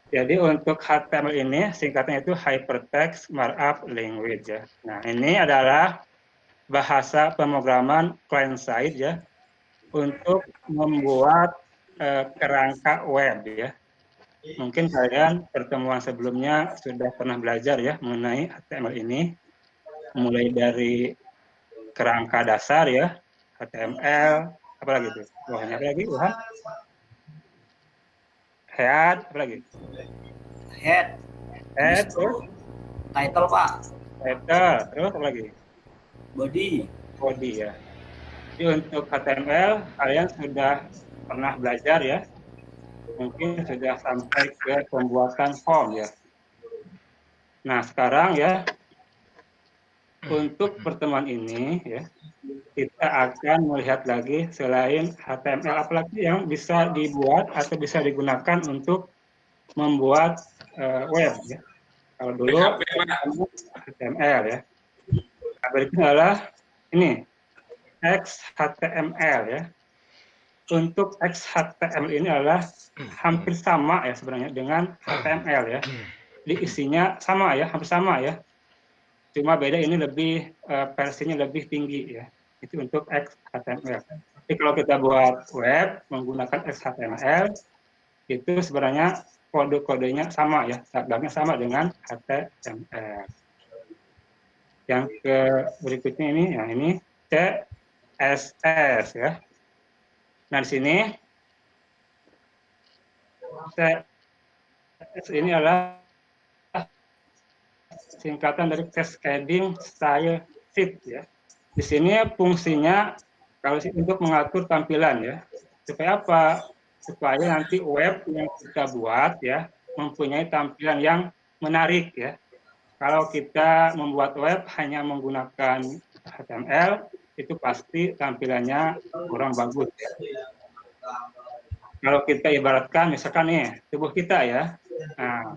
Jadi untuk HTML ini singkatnya itu Hypertext Markup Language ya. Nah, ini adalah bahasa pemrograman client side ya untuk membuat kerangka web ya. Mungkin kalian pertemuan sebelumnya sudah pernah belajar ya mengenai HTML ini, mulai dari kerangka dasar ya, HTML, apa lagi tuh? Wah, apa lagi? Wah. Head, apa lagi? Head. Terus Title, Pak. title, terus apa lagi? Body. Body ya. Jadi untuk HTML kalian sudah pernah belajar ya, mungkin sudah sampai ke pembuatan form ya. Nah sekarang ya, untuk pertemuan ini ya, kita akan melihat lagi selain HTML apalagi yang bisa dibuat atau bisa digunakan untuk membuat web ya. Kalau dulu HTML ya. Nah, berikutnya adalah ini XHTML ya. Untuk XHTML ini adalah hampir sama ya sebenarnya dengan HTML ya. Jadi isinya sama ya, hampir sama ya. Cuma beda ini lebih versinya lebih tinggi ya. Itu untuk XHTML. Jadi kalau kita buat web menggunakan XHTML itu sebenarnya kode-kodenya sama ya, tabelnya sama dengan HTML. Yang ke berikutnya ini, yang ini CSS ya. Nah di sini CSS ini adalah singkatan dari Cascading Style Sheet ya. Di sini fungsinya kalau untuk mengatur tampilan ya. Supaya apa? Supaya nanti web yang kita buat ya mempunyai tampilan yang menarik ya. Kalau kita membuat web hanya menggunakan HTML itu pasti tampilannya kurang bagus ya. Kalau kita ibaratkan misalkan nih tubuh kita ya. Nah,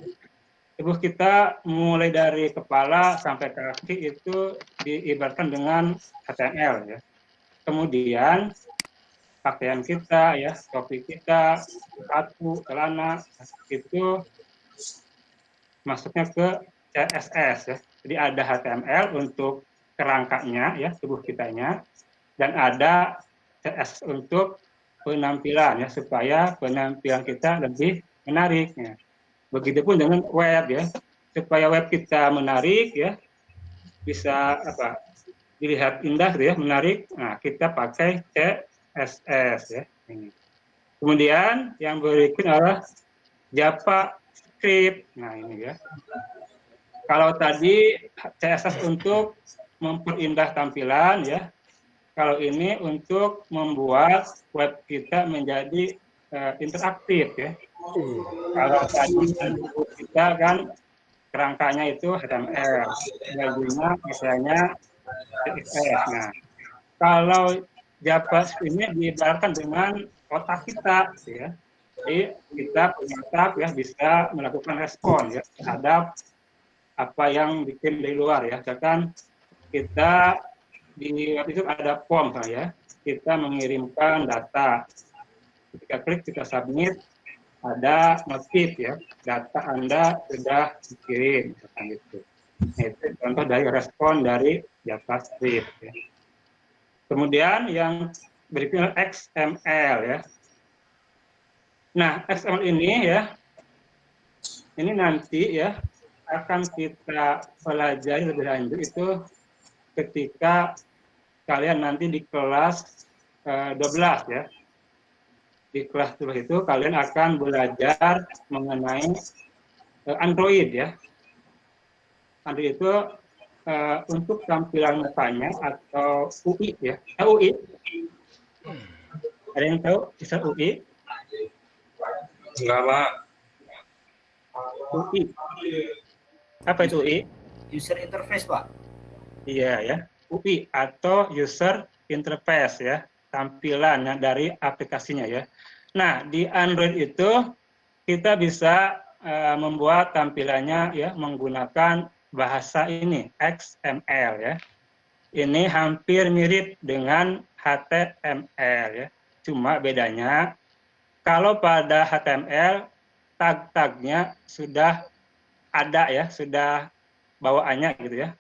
tubuh kita mulai dari kepala sampai kaki itu diibaratkan dengan HTML ya. Kemudian pakaian kita ya, topi kita, sepatu, celana itu masuknya ke CSS ya. Jadi ada HTML untuk kerangkanya ya, tubuh kitanya, dan ada CSS untuk penampilan ya, supaya penampilan kita lebih menarik ya. Begitupun dengan web ya, supaya web kita menarik ya, bisa apa dilihat indah gitu ya, menarik. Nah kita pakai CSS ya. Ini. Kemudian yang berikutnya adalah JavaScript. Nah ini ya. Kalau tadi CSS untuk memperindah tampilan ya, kalau ini untuk membuat web kita menjadi interaktif ya. Kalau tadi kita kan kerangkanya itu HTML, bajunya misalnya CSS. Nah, kalau JavaScript ini diibaratkan dengan otak kita, ya. Jadi kita punya otak ya bisa melakukan respon ya terhadap apa yang bikin dari luar ya. Misalkan kita di web itu ada form ya, kita mengirimkan data. Ketika klik kita submit, ada notif ya, data Anda sudah dikirim, misalkan gitu. Nah, itu contoh dari respon dari JavaScript. Ya. Kemudian yang berikutnya XML ya. Nah, XML ini ya, ini nanti ya akan kita pelajari lebih lanjut itu ketika kalian nanti di kelas 12 ya. Di kelas 12 itu kalian akan belajar mengenai Android ya. Android itu untuk tampilan mukanya atau UI ya. UI. Ada yang tahu istilah UI? Enggak, Pak. UI. Apa itu UI? User interface, Pak. Iya ya. UI atau user interface ya. Tampilan dari aplikasinya ya. Nah, di Android itu kita bisa membuat tampilannya ya menggunakan bahasa ini XML ya. Ini hampir mirip dengan HTML ya. Cuma bedanya Kalau pada HTML, tag-tagnya sudah ada ya, sudah bawaannya gitu ya.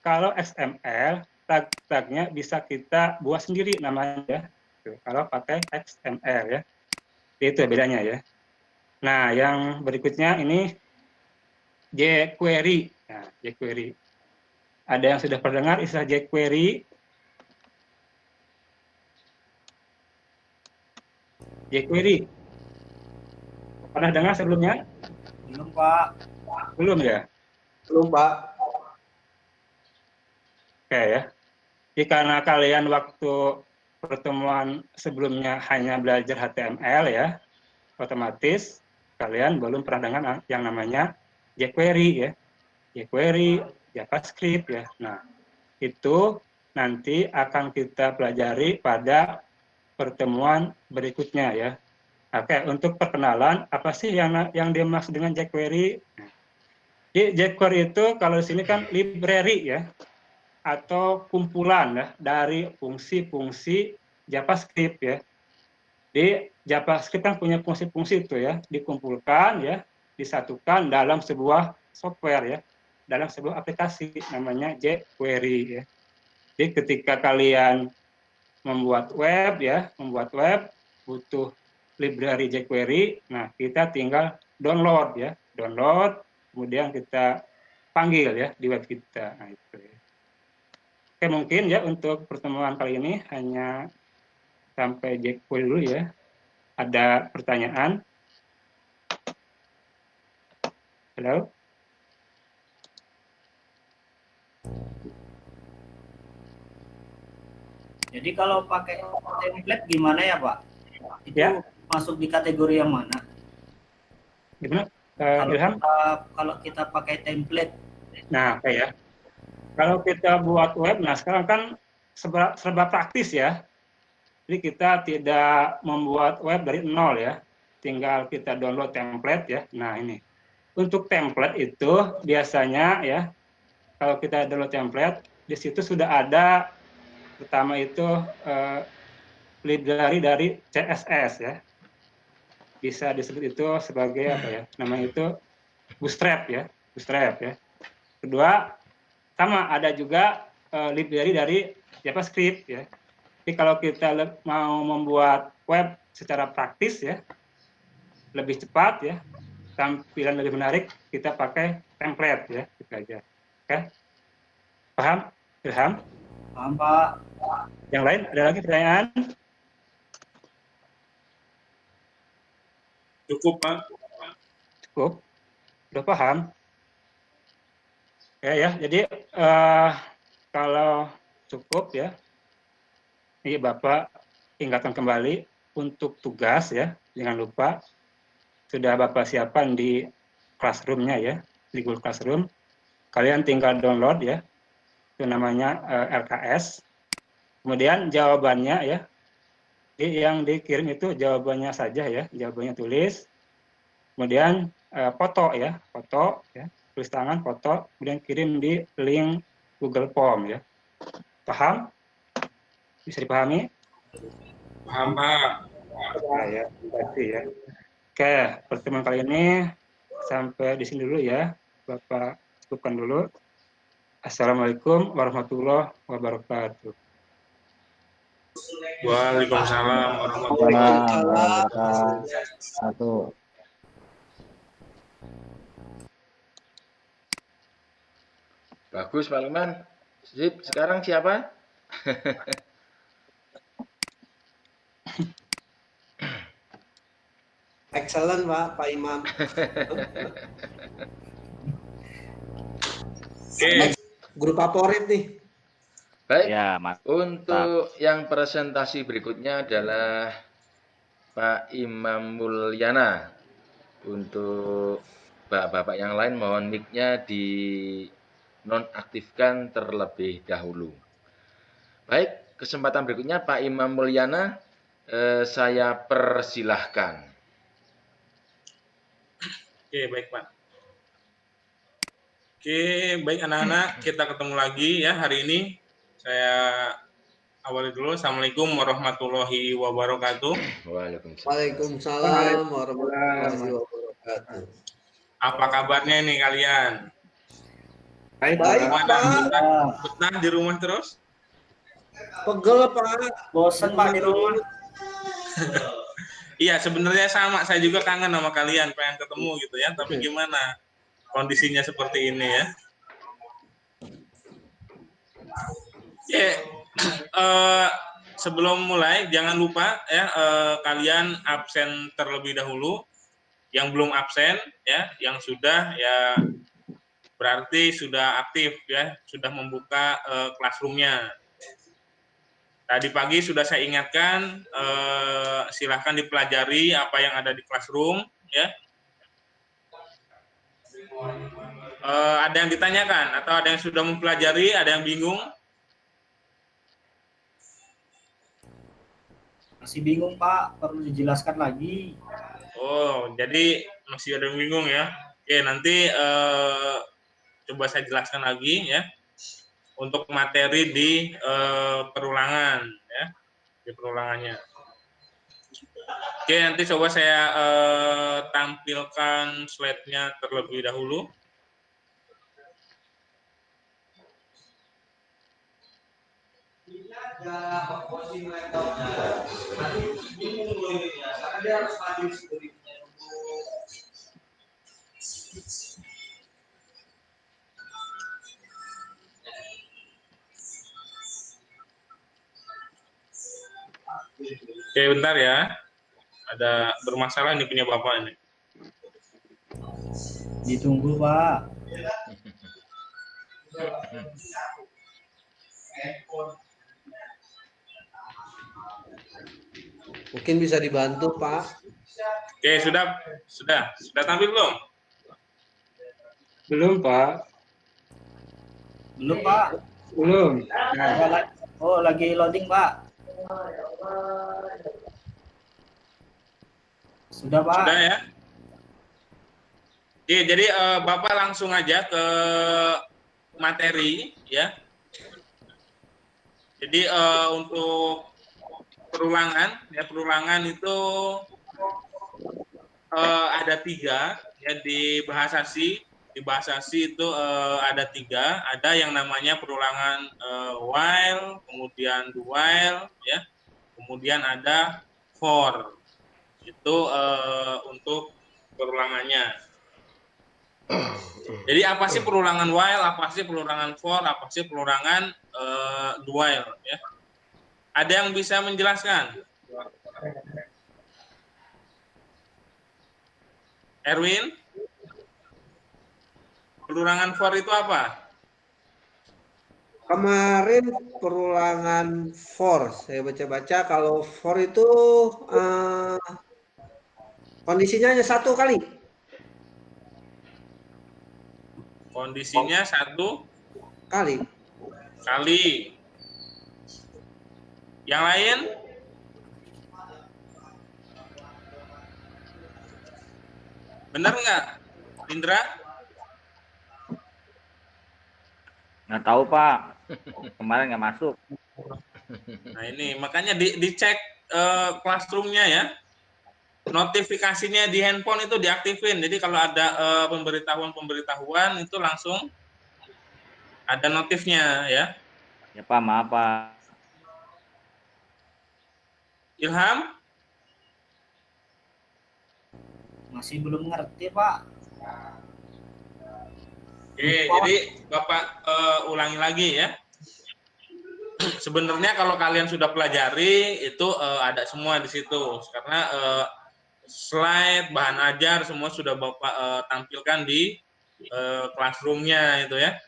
Kalau XML, tag-tagnya bisa kita buat sendiri namanya ya. Kalau pakai XML ya. Itu bedanya ya. Nah, yang berikutnya ini jQuery. Nah, jQuery. Ada yang sudah pernah dengar istilah jQuery? jQuery. Pernah dengar sebelumnya? Belum, Pak. Belum ya? Belum, Pak. Oke ya. Jadi karena kalian waktu pertemuan sebelumnya hanya belajar HTML ya, otomatis kalian belum pernah dengar yang namanya jQuery ya. jQuery, JavaScript ya. Nah, itu nanti akan kita pelajari pada pertemuan berikutnya ya. Oke, untuk perkenalan, apa sih yang dimaksud dengan jQuery? Jadi jQuery itu kalau di sini kan library ya, atau kumpulan ya dari fungsi-fungsi JavaScript ya. Jadi JavaScript kan punya fungsi-fungsi itu ya, dikumpulkan ya, disatukan dalam sebuah software ya, dalam sebuah aplikasi namanya jQuery ya. Jadi ketika kalian membuat web ya, butuh library jQuery, nah kita tinggal download ya, kemudian kita panggil ya di web kita. Nah, itu ya. Oke, mungkin ya untuk pertemuan kali ini hanya sampai jQuery dulu ya. Ada pertanyaan? Halo? Jadi kalau pakai template gimana ya, Pak? Itu Ya. masuk di kategori yang mana? Gimana? Kalau Ilham? kalau kita pakai template. Nah, oke ya. Kalau kita buat web, nah sekarang kan serba praktis ya. Jadi kita tidak membuat web dari nol ya. Tinggal kita download template ya. Nah ini. Untuk template itu biasanya ya, kalau kita download template, di situ sudah ada pertama itu library dari CSS ya. Bisa disebut itu sebagai apa ya? Namanya itu Bootstrap ya. Kedua, sama ada juga library dari JavaScript ya. Jadi kalau kita mau membuat web secara praktis ya, lebih cepat ya, tampilan lebih menarik, kita pakai template ya, gitu aja. Oke? Paham? Ilham? Paham, Pak. Yang lain ada lagi pertanyaan? Cukup, Pak. Cukup? Udah paham? Ya, jadi kalau cukup ya, ini Bapak ingatkan kembali untuk tugas ya, jangan lupa sudah Bapak siapkan di classroom-nya ya, di Google Classroom. Kalian tinggal download ya, itu namanya LKS. Kemudian jawabannya ya, yang dikirim itu jawabannya saja ya, jawabannya tulis. Kemudian foto ya, tulis tangan, foto, kemudian kirim di link Google Form ya. Paham? Bisa dipahami? Paham, Pak. Nah, ya, berarti ya. Oke, pertemuan kali ini sampai di sini dulu ya. Bapak cukupkan dulu. Assalamualaikum warahmatullahi wabarakatuh. Waalaikumsalam warahmatullahi Wabarakatuh. Bagus, Pak Lukman. Sip, sekarang siapa? Excellent, Pak Imam. Oke. Grup favorit nih. Baik, Ya, Mas. untuk yang presentasi berikutnya adalah Pak Imam Mulyana. Untuk bapak-bapak yang lain mohon mic-nya di nonaktifkan terlebih dahulu. Baik, kesempatan berikutnya Pak Imam Mulyana, saya persilahkan. Oke, baik, Pak. Oke, baik anak-anak, kita ketemu lagi ya hari ini. Saya awali dulu. Assalamualaikum warahmatullahi wabarakatuh. Waalaikumsalam. Waalaikumsalam warahmatullahi wabarakatuh. Apa kabarnya nih kalian? Baik, Baik, Pak. Pak. Betah di rumah terus? Pegel, Pak. Bosen Pak di rumah. Iya, sebenarnya sama. Saya juga kangen sama kalian, pengen ketemu gitu ya. Tapi gimana kondisinya seperti ini ya? Sebelum mulai, jangan lupa ya kalian absen terlebih dahulu. Yang belum absen ya, yang sudah ya berarti sudah aktif ya, sudah membuka classroom-nya. Tadi pagi sudah saya ingatkan, silahkan dipelajari apa yang ada di classroom ya. Ada yang ditanyakan atau ada yang sudah mempelajari, ada yang bingung? Masih bingung Pak, perlu dijelaskan lagi. Oh, jadi masih ada yang bingung ya. Oke, nanti coba saya jelaskan lagi ya. Untuk materi di perulangan ya, di perulangannya. Oke, nanti coba saya tampilkan slide-nya terlebih dahulu. Oke, bentar ya. Ada bermasalah nih punya Bapak ini. Ditunggu Pak. Mungkin bisa dibantu, Pak. Oke, sudah tampil belum? Belum, Pak. Belum Pak. Belum. Nah, Oh, lagi loading Pak. Sudah Pak. Sudah ya. Oke, jadi Bapak langsung aja ke materi ya. Jadi untuk perulangan ya, perulangan itu ada 3 ya di bahasa C. Di bahasa C itu ada 3. Ada yang namanya perulangan while, kemudian do while ya, kemudian ada for. Itu untuk perulangannya. Jadi apa sih perulangan while, apa sih perulangan for, apa sih perulangan do while ya? Ada yang bisa menjelaskan? Erwin? Perulangan for itu apa? Kemarin perulangan for, saya baca-baca kalau for itu kondisinya hanya 1 kali. Kondisinya 1 Kali. Yang lain? Benar nggak, Indra? Nggak tahu Pak, kemarin nggak masuk. Nah ini makanya dicek classroom-nya ya. Notifikasinya di handphone itu diaktifin. Jadi kalau ada pemberitahuan itu langsung ada notifnya ya. Ya Pak, maaf Pak. Ilham? Masih belum ngerti Pak. Oke, jadi Bapak ulangi lagi ya. Sebenarnya kalau kalian sudah pelajari itu ada semua di situ. Karena slide, bahan ajar semua sudah Bapak tampilkan di classroom-nya itu ya.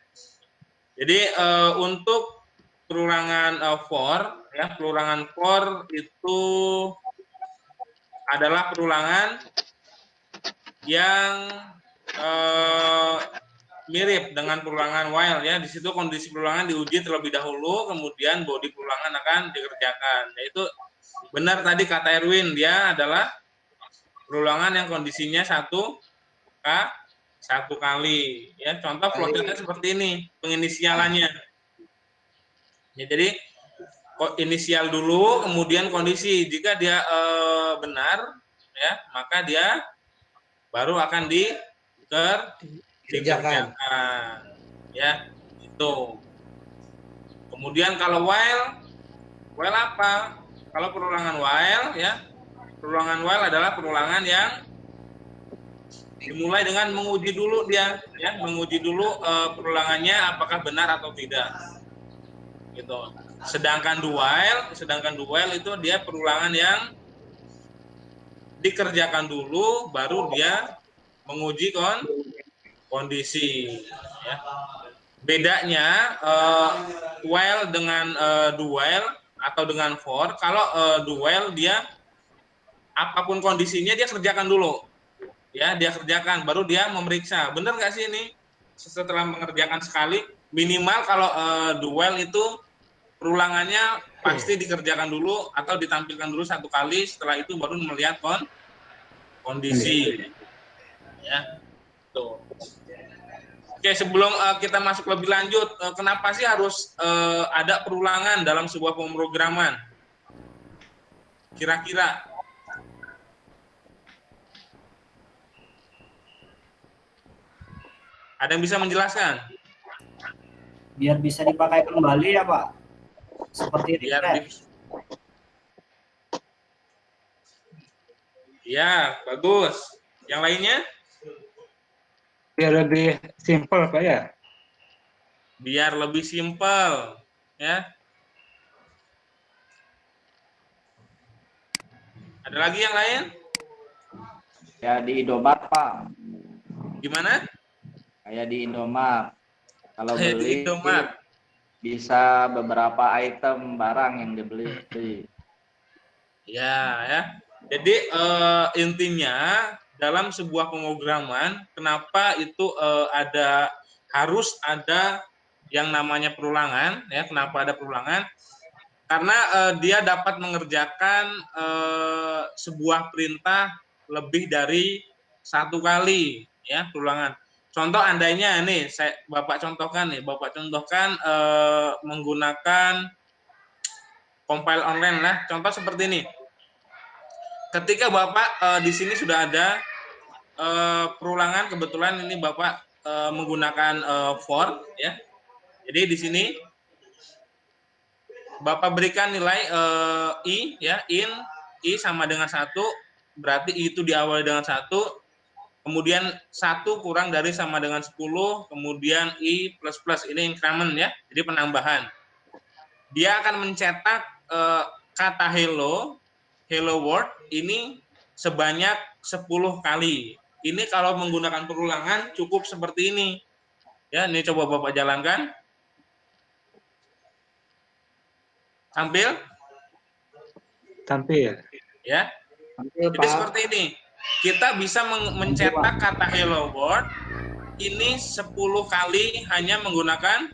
Jadi untuk perulangan for ya, perulangan for itu adalah perulangan yang mirip dengan perulangan while ya. Di situ kondisi perulangan diuji terlebih dahulu, kemudian bodi perulangan akan dikerjakan. Yaitu benar tadi kata Erwin, dia adalah perulangan yang kondisinya 1 kali ya. Contoh flowchartnya seperti ini penginisialannya ya. Jadi inisial dulu, kemudian kondisi. Jika dia benar, ya, maka dia baru akan dikerjakan. Ya, itu. Kemudian kalau while apa? Kalau perulangan while, ya, perulangan while adalah perulangan yang dimulai dengan menguji dulu dia, ya, menguji dulu perulangannya apakah benar atau tidak, gitu. Sedangkan do while itu dia perulangan yang dikerjakan dulu, baru dia menguji kondisi. Ya. Bedanya while dengan do while atau dengan for, kalau do while dia apapun kondisinya dia kerjakan dulu, ya, dia kerjakan, baru dia memeriksa benar nggak sih ini. Setelah mengerjakan sekali, minimal kalau do while itu perulangannya pasti dikerjakan dulu atau ditampilkan dulu satu kali, setelah itu baru melihat kondisi, ya, tuh. Oke, sebelum kita masuk lebih lanjut, kenapa sih harus ada perulangan dalam sebuah pemrograman? Kira-kira? Ada yang bisa menjelaskan? Biar bisa dipakai kembali ya Pak. Seperti ini. Ya, bagus. Yang lainnya? Biar lebih simpel Pak ya. Biar lebih simpel, ya. Ada lagi yang lain? Ya di Indomaret Pak. Gimana? Kayak di Indomaret. Kalau Kayak di beli Indomaret. bisa beberapa item barang yang dibeli. Ya. Jadi intinya dalam sebuah pemrograman, kenapa itu harus ada yang namanya perulangan, ya? Kenapa ada perulangan? Karena dia dapat mengerjakan sebuah perintah lebih dari satu kali, ya, perulangan. Contoh andainya nih, Bapak contohkan menggunakan compile online lah. Contoh seperti ini. Ketika Bapak di sini sudah ada perulangan, kebetulan ini Bapak menggunakan for, ya. Jadi di sini Bapak berikan nilai i, ya, i sama dengan 1, berarti i itu diawali dengan 1, kemudian 1 kurang dari sama dengan 10, kemudian i plus plus, ini increment, ya, jadi penambahan. Dia akan mencetak kata hello world ini sebanyak 10 kali. Ini kalau menggunakan perulangan cukup seperti ini. Ya, ini coba Bapak jalankan. Tampil? Tampil. Ya. Tampil, Jadi Pak. seperti ini. Kita bisa mencetak kata hello world ini 10 kali hanya menggunakan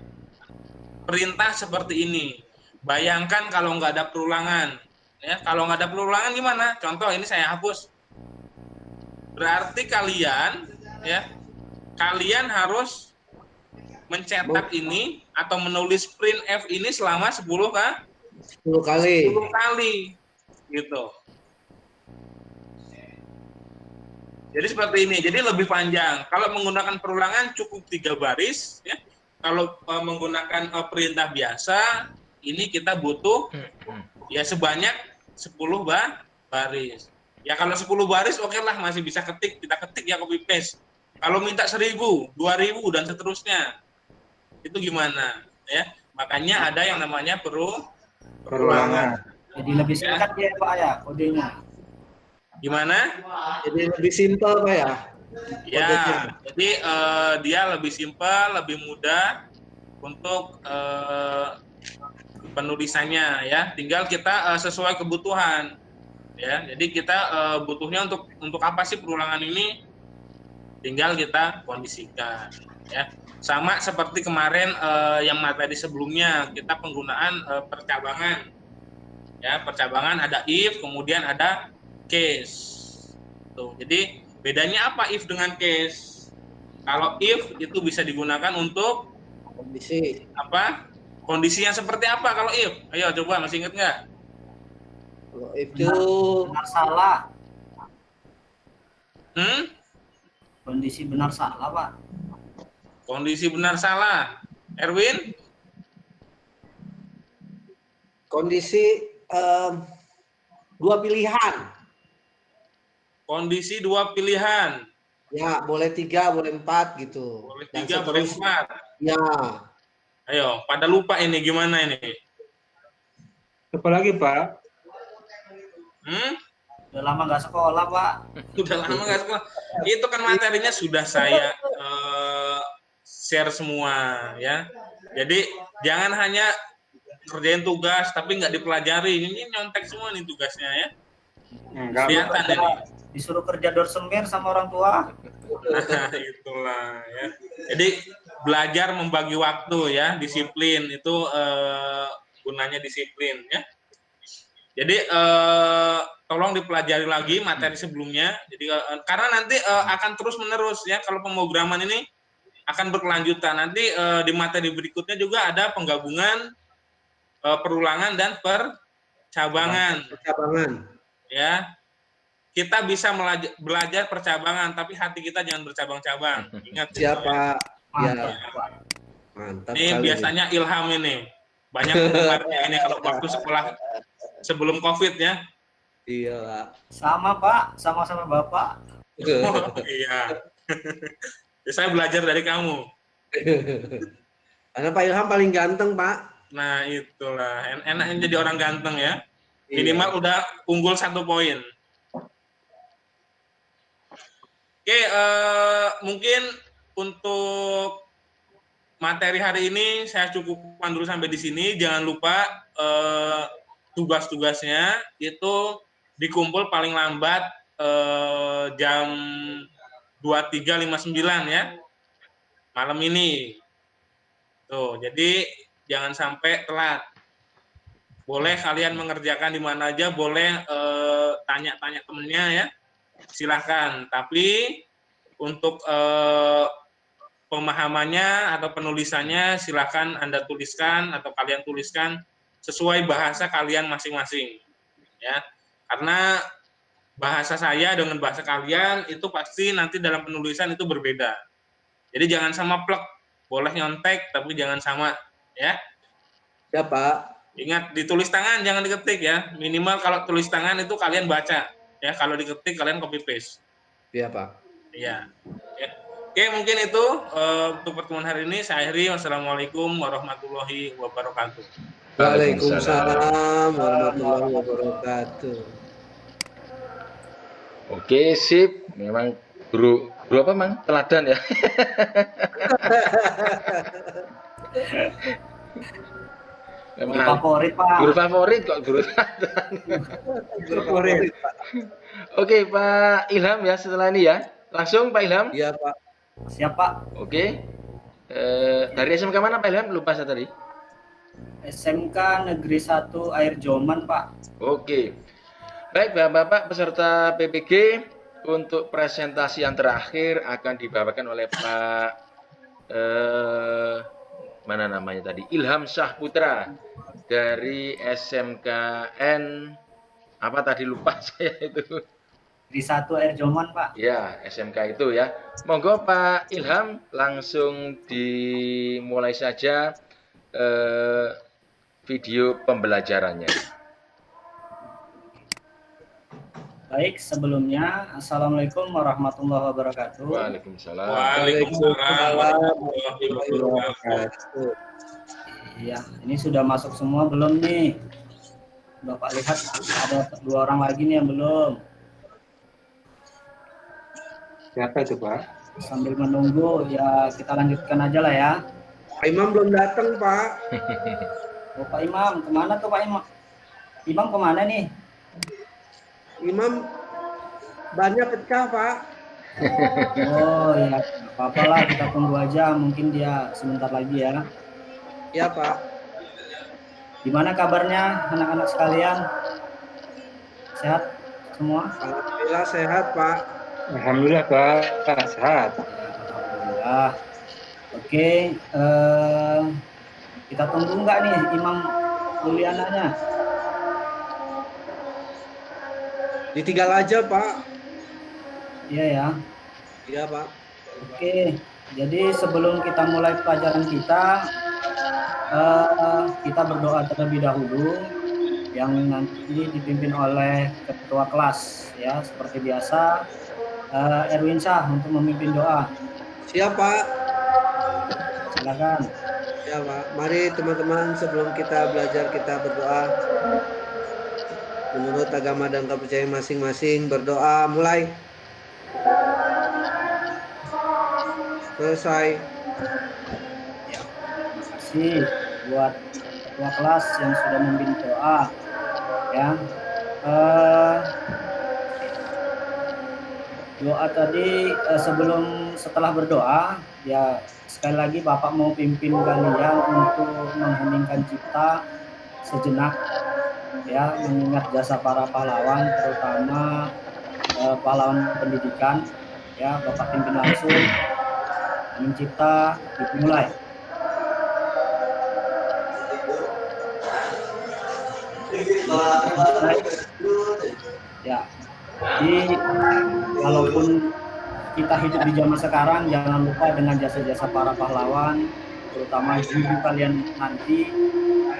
perintah seperti ini. Bayangkan kalau nggak ada perulangan. Ya, kalau nggak ada perulangan gimana? Contoh ini saya hapus. Berarti kalian harus mencetak ini atau menulis printf ini selama 10 kali. 10 kali gitu. Jadi seperti ini. Jadi lebih panjang. Kalau menggunakan perulangan cukup 3 baris, ya. Kalau menggunakan perintah biasa, ini kita butuh ya sebanyak 10 baris. Ya kalau 10 baris oke lah, masih bisa kita ketik ya, copy paste. Kalau minta 1000, 2000 dan seterusnya, itu gimana? Ya, makanya ada yang namanya perulangan. Jadi lebih singkat ya Pak ya kodenya. Gimana? Jadi lebih simpel Pak ya. Ya, jadi dia lebih simpel, lebih mudah untuk penulisannya, ya. Tinggal kita sesuai kebutuhan. Ya, jadi kita butuhnya untuk apa sih perulangan ini? Tinggal kita kondisikan, ya. Sama seperti kemarin yang materi sebelumnya, kita penggunaan percabangan. Ya, percabangan ada if, kemudian ada case. Tuh, jadi bedanya apa if dengan case? Kalau if itu bisa digunakan untuk Kondisi. apa? Kondisinya seperti apa kalau if? Ayo coba, masih ingat nggak? Kalau itu Benar salah. Kondisi benar salah, Pak. Kondisi benar salah. Erwin? Kondisi dua pilihan. Kondisi dua pilihan. Ya, boleh 3, boleh 4 gitu. Boleh Dan 3, boleh seterusnya. 4. Ya. Ayo, pada lupa ini gimana ini? Apa lagi, Pak? Udah lama nggak sekolah, Pak. Udah lama nggak sekolah. Itu kan materinya sudah saya share semua ya. Jadi jangan hanya kerjain tugas tapi nggak dipelajari. Ini nyontek semua nih tugasnya ya. Enggak, Kelihatan ini. Disuruh kerja dorsemir sama orang tua. Nah, itulah ya. Jadi belajar membagi waktu ya, disiplin itu gunanya disiplin ya. Jadi tolong dipelajari lagi materi sebelumnya. Jadi karena nanti akan terus menerus ya, kalau pemrograman ini akan berkelanjutan. Nanti di materi berikutnya juga ada penggabungan, perulangan dan percabangan. Ya. Kita bisa belajar percabangan, tapi hati kita jangan bercabang-cabang. Ingat. Siapa? Ya. Mantap. Ini biasanya Ilham ini. Banyak penggemarnya ini kalau waktu sekolah sebelum COVID ya. Iya, Pak. Sama, Pak. Sama-sama Bapak. Oh, iya. Ya, saya belajar dari kamu. Karena Pak Ilham paling ganteng, Pak. Nah, itulah. Enaknya jadi orang ganteng ya. Iya. Minimal udah unggul 1 poin. Oke, mungkin untuk materi hari ini saya cukupkan dulu sampai di sini. Jangan lupa tugas-tugasnya itu dikumpul paling lambat jam 23.59 ya, malam ini. Tuh, jadi jangan sampai telat. Boleh kalian mengerjakan di mana aja, boleh tanya-tanya temennya ya. Silahkan, tapi untuk pemahamannya atau penulisannya silahkan Anda tuliskan atau kalian tuliskan sesuai bahasa kalian masing-masing ya, karena bahasa saya dengan bahasa kalian itu pasti nanti dalam penulisan itu berbeda. Jadi jangan sama plek, boleh nyontek tapi jangan sama ya. Ya, Pak. Ingat, ditulis tangan jangan diketik ya, minimal kalau tulis tangan itu kalian baca ya, kalau diketik kalian copy paste. Iya, Pak. Iya. Ya. Oke, mungkin itu untuk pertemuan hari ini saya akhiri. Wassalamualaikum warahmatullahi wabarakatuh. Waalaikumsalam warahmatullahi wabarakatuh. Oke, sip. Memang guru apa, Mang? Teladan ya. Guru favorit, Pak. Guru favorit kok, guru teladan. Guru favorit, Pak. Oke, Pak Ilham ya setelah ini ya. Langsung Pak Ilham. Iya, Pak. Siap, Pak. Oke. Dari SMK mana Pak Ilham? Lupa saya tadi. SMK Negeri 1 Air Joman, Pak. Oke. Baik, Bapak-bapak peserta PPG, untuk presentasi yang terakhir akan dibawakan oleh Pak mana namanya tadi? Ilham Syahputra dari SMKN apa tadi lupa saya itu. Di 1 Air Joman, Pak. Ya, SMK itu ya. Monggo Pak Ilham langsung dimulai saja video pembelajarannya. Baik, sebelumnya Assalamualaikum warahmatullahi wabarakatuh. Waalaikumsalam. Waalaikumsalam warahmatullahi wabarakatuh. Iya, ini sudah masuk semua belum nih? Bapak lihat ada 2 orang lagi nih yang belum. Siapa itu, Pak? Sambil menunggu ya kita lanjutkan aja lah ya. Pak Imam belum datang, Pak. Oh, Pak Imam, kemana tuh Pak Imam? Imam kemana nih? Imam banyak pecah, Pak. Oh ya, nggak apa-apa lah, kita tunggu aja. Mungkin dia sebentar lagi ya. Ya, Pak. Gimana kabarnya anak-anak sekalian? Sehat semua? Alhamdulillah sehat, Pak. Alhamdulillah, Pak. Sehat. Alhamdulillah. Oke, Kita tunggu nggak nih Imam Muliananya? Ditinggal aja, Pak. Iya ya. Iya, Pak. Oke, jadi sebelum kita mulai pelajaran kita berdoa terlebih dahulu yang nanti dipimpin oleh ketua kelas ya, seperti biasa. Erwin Syah untuk memimpin doa. Siap, Pak. Silakan. Ya, Pak. Mari teman-teman sebelum kita belajar kita berdoa menurut agama dan kepercayaan masing-masing. Berdoa mulai. Selesai. Ya, terima kasih buat ketua kelas yang sudah memimpin doa. Ya, doa tadi setelah berdoa, ya sekali lagi Bapak mau pimpin kalian untuk mengheningkan cipta sejenak, ya mengingat jasa para pahlawan, terutama pahlawan pendidikan. Ya, Bapak pimpin langsung. Mencipta dimulai. Ya, jadi walaupun kita hidup di zaman sekarang, jangan lupa dengan jasa-jasa para pahlawan, terutama ibu kalian nanti,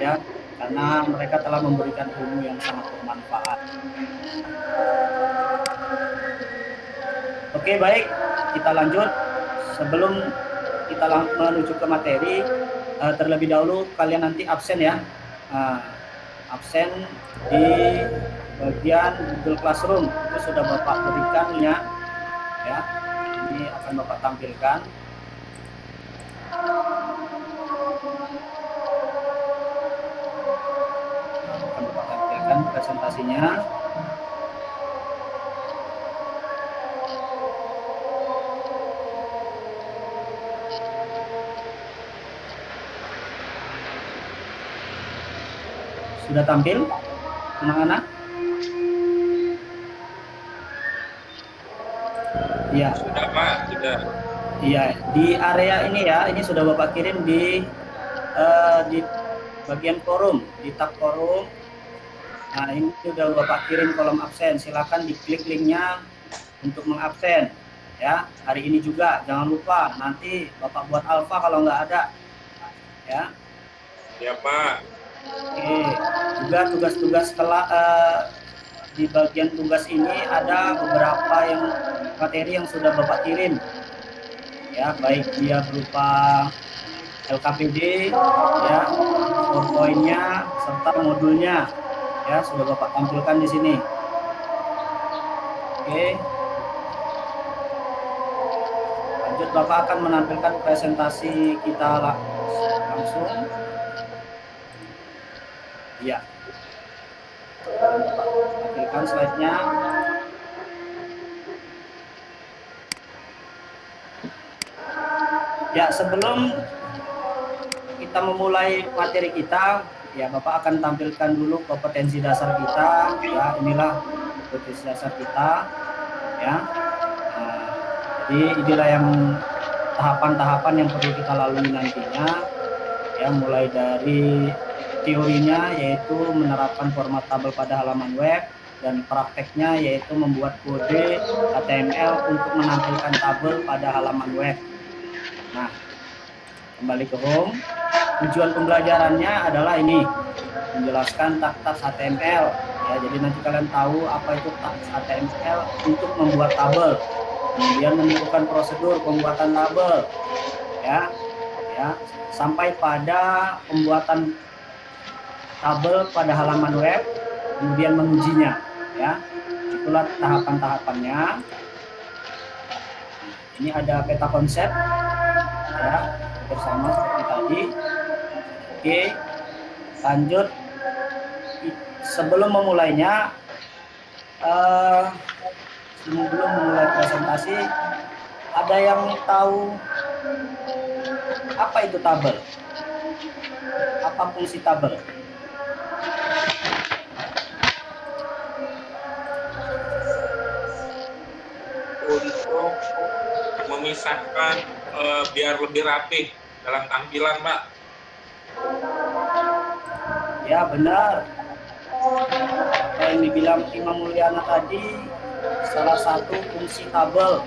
ya, karena mereka telah memberikan ilmu yang sangat bermanfaat. Oke, baik, kita lanjut. Sebelum kita menuju ke materi, terlebih dahulu kalian nanti absen ya. Absen di bagian Google Classroom itu sudah Bapak berikan ya. Ini akan Bapak tampilkan. Akan Bapak tampilkan presentasinya. Sudah tampil, anak-anak? Iya. Sudah, Pak, sudah. Iya, di area ini ya, ini sudah Bapak kirim di bagian forum, di tab forum. Nah, ini sudah Bapak kirim kolom absen. Silakan diklik linknya untuk mengabsen. Ya, hari ini juga jangan lupa nanti Bapak buat alfa kalau nggak ada. Ya. Ya, Pak. Oke, juga tugas-tugas di bagian tugas ini ada beberapa materi yang sudah Bapak kirim. Ya, baik dia berupa LKPD, ya, PowerPoint-nya serta modulnya. Ya, sudah Bapak tampilkan di sini. Oke. Lanjut, Bapak akan menampilkan presentasi kita langsung. Iya. Tampilkan slide-nya. Ya, sebelum kita memulai materi kita, ya Bapak akan tampilkan dulu kompetensi dasar kita. Ya, inilah kompetensi dasar kita. Ya. Jadi inilah yang tahapan-tahapan yang perlu kita lalui nantinya. Ya, mulai dari teorinya yaitu menerapkan format tabel pada halaman web, dan prakteknya yaitu membuat kode HTML untuk menampilkan tabel pada halaman web. Nah, kembali ke home. Tujuan pembelajarannya adalah ini, menjelaskan taks HTML. Ya, jadi nanti kalian tahu apa itu taks HTML untuk membuat tabel. Kemudian menentukan prosedur pembuatan tabel. Ya, sampai pada pembuatan tabel pada halaman web, kemudian mengujinya, ya. Itulah tahapan-tahapannya. Ini ada peta konsep, ya, bersama seperti tadi. Oke, lanjut. Sebelum memulainya, sebelum memulai presentasi, ada yang tahu apa itu tabel? Apa fungsi tabel? Untuk memisahkan biar lebih rapih dalam tampilan, Pak. Ya benar. Apa yang dibilang Imam Mulyana tadi, salah satu fungsi tabel.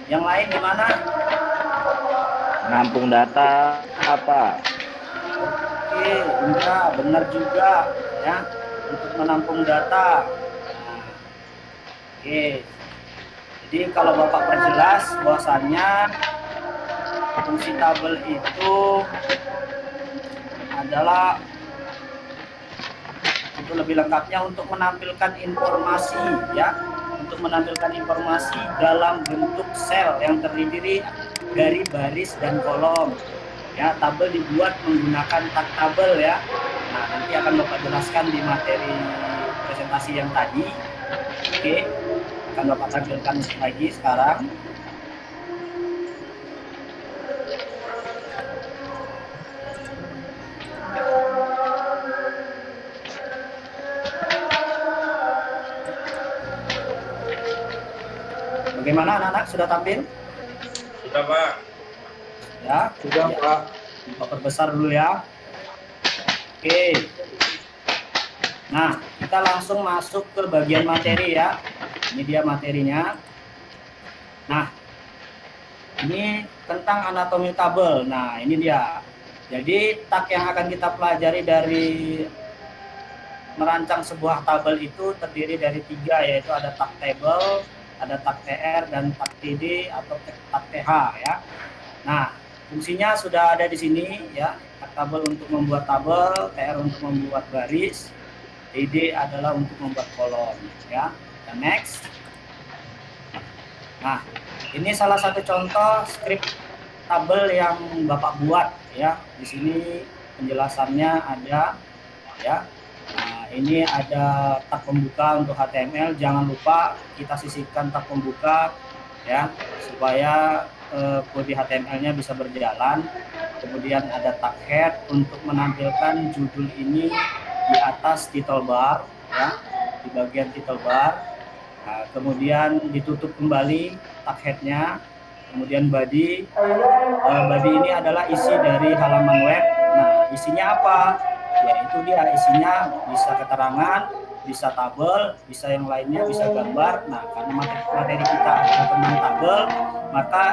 Yang lain di mana? Menampung data apa? Oke, Indra, benar juga ya, untuk menampung data. Nah, oke. Jadi kalau Bapak perjelas bahwasannya fungsi tabel itu adalah untuk lebih lengkapnya untuk menampilkan informasi ya, untuk menampilkan informasi dalam bentuk sel yang terdiri dari baris dan kolom. Ya, tabel dibuat menggunakan tak tabel ya. Nah, nanti akan Bapak jelaskan di materi presentasi yang tadi. Oke, akan Bapak tampilkan lagi sekarang. Bagaimana anak-anak, sudah tampil? Sudah, Pak. Ya, Sudah, ya. Pak. Bapak perbesar dulu ya. Oke. Nah, kita langsung masuk ke bagian materi ya. Ini dia materinya. Nah, ini tentang anatomi tabel. Nah, ini dia. Jadi, tak yang akan kita pelajari dari merancang sebuah tabel itu terdiri dari 3, yaitu ada tak table, ada tak TR, dan tak TD atau tak TH ya. Nah, fungsinya sudah ada di sini ya. Tak tabel untuk membuat tabel, TR untuk membuat baris, TD adalah untuk membuat kolom ya. Dan next. Nah, ini salah satu contoh skrip tabel yang Bapak buat ya. Di sini penjelasannya ada ya. Nah, ini ada tak pembuka untuk HTML. Jangan lupa kita sisihkan tak pembuka ya, supaya kode HTML-nya bisa berjalan. Kemudian ada tak head untuk menampilkan judul ini di atas title bar ya, di bagian title bar. Nah, kemudian ditutup kembali tak head-nya. Kemudian body, body ini adalah isi dari halaman web. Nah, isinya apa? Ya itu dia, isinya bisa keterangan, bisa tabel, bisa yang lainnya, bisa gambar. Nah, karena materi kita adalah tentang tabel, maka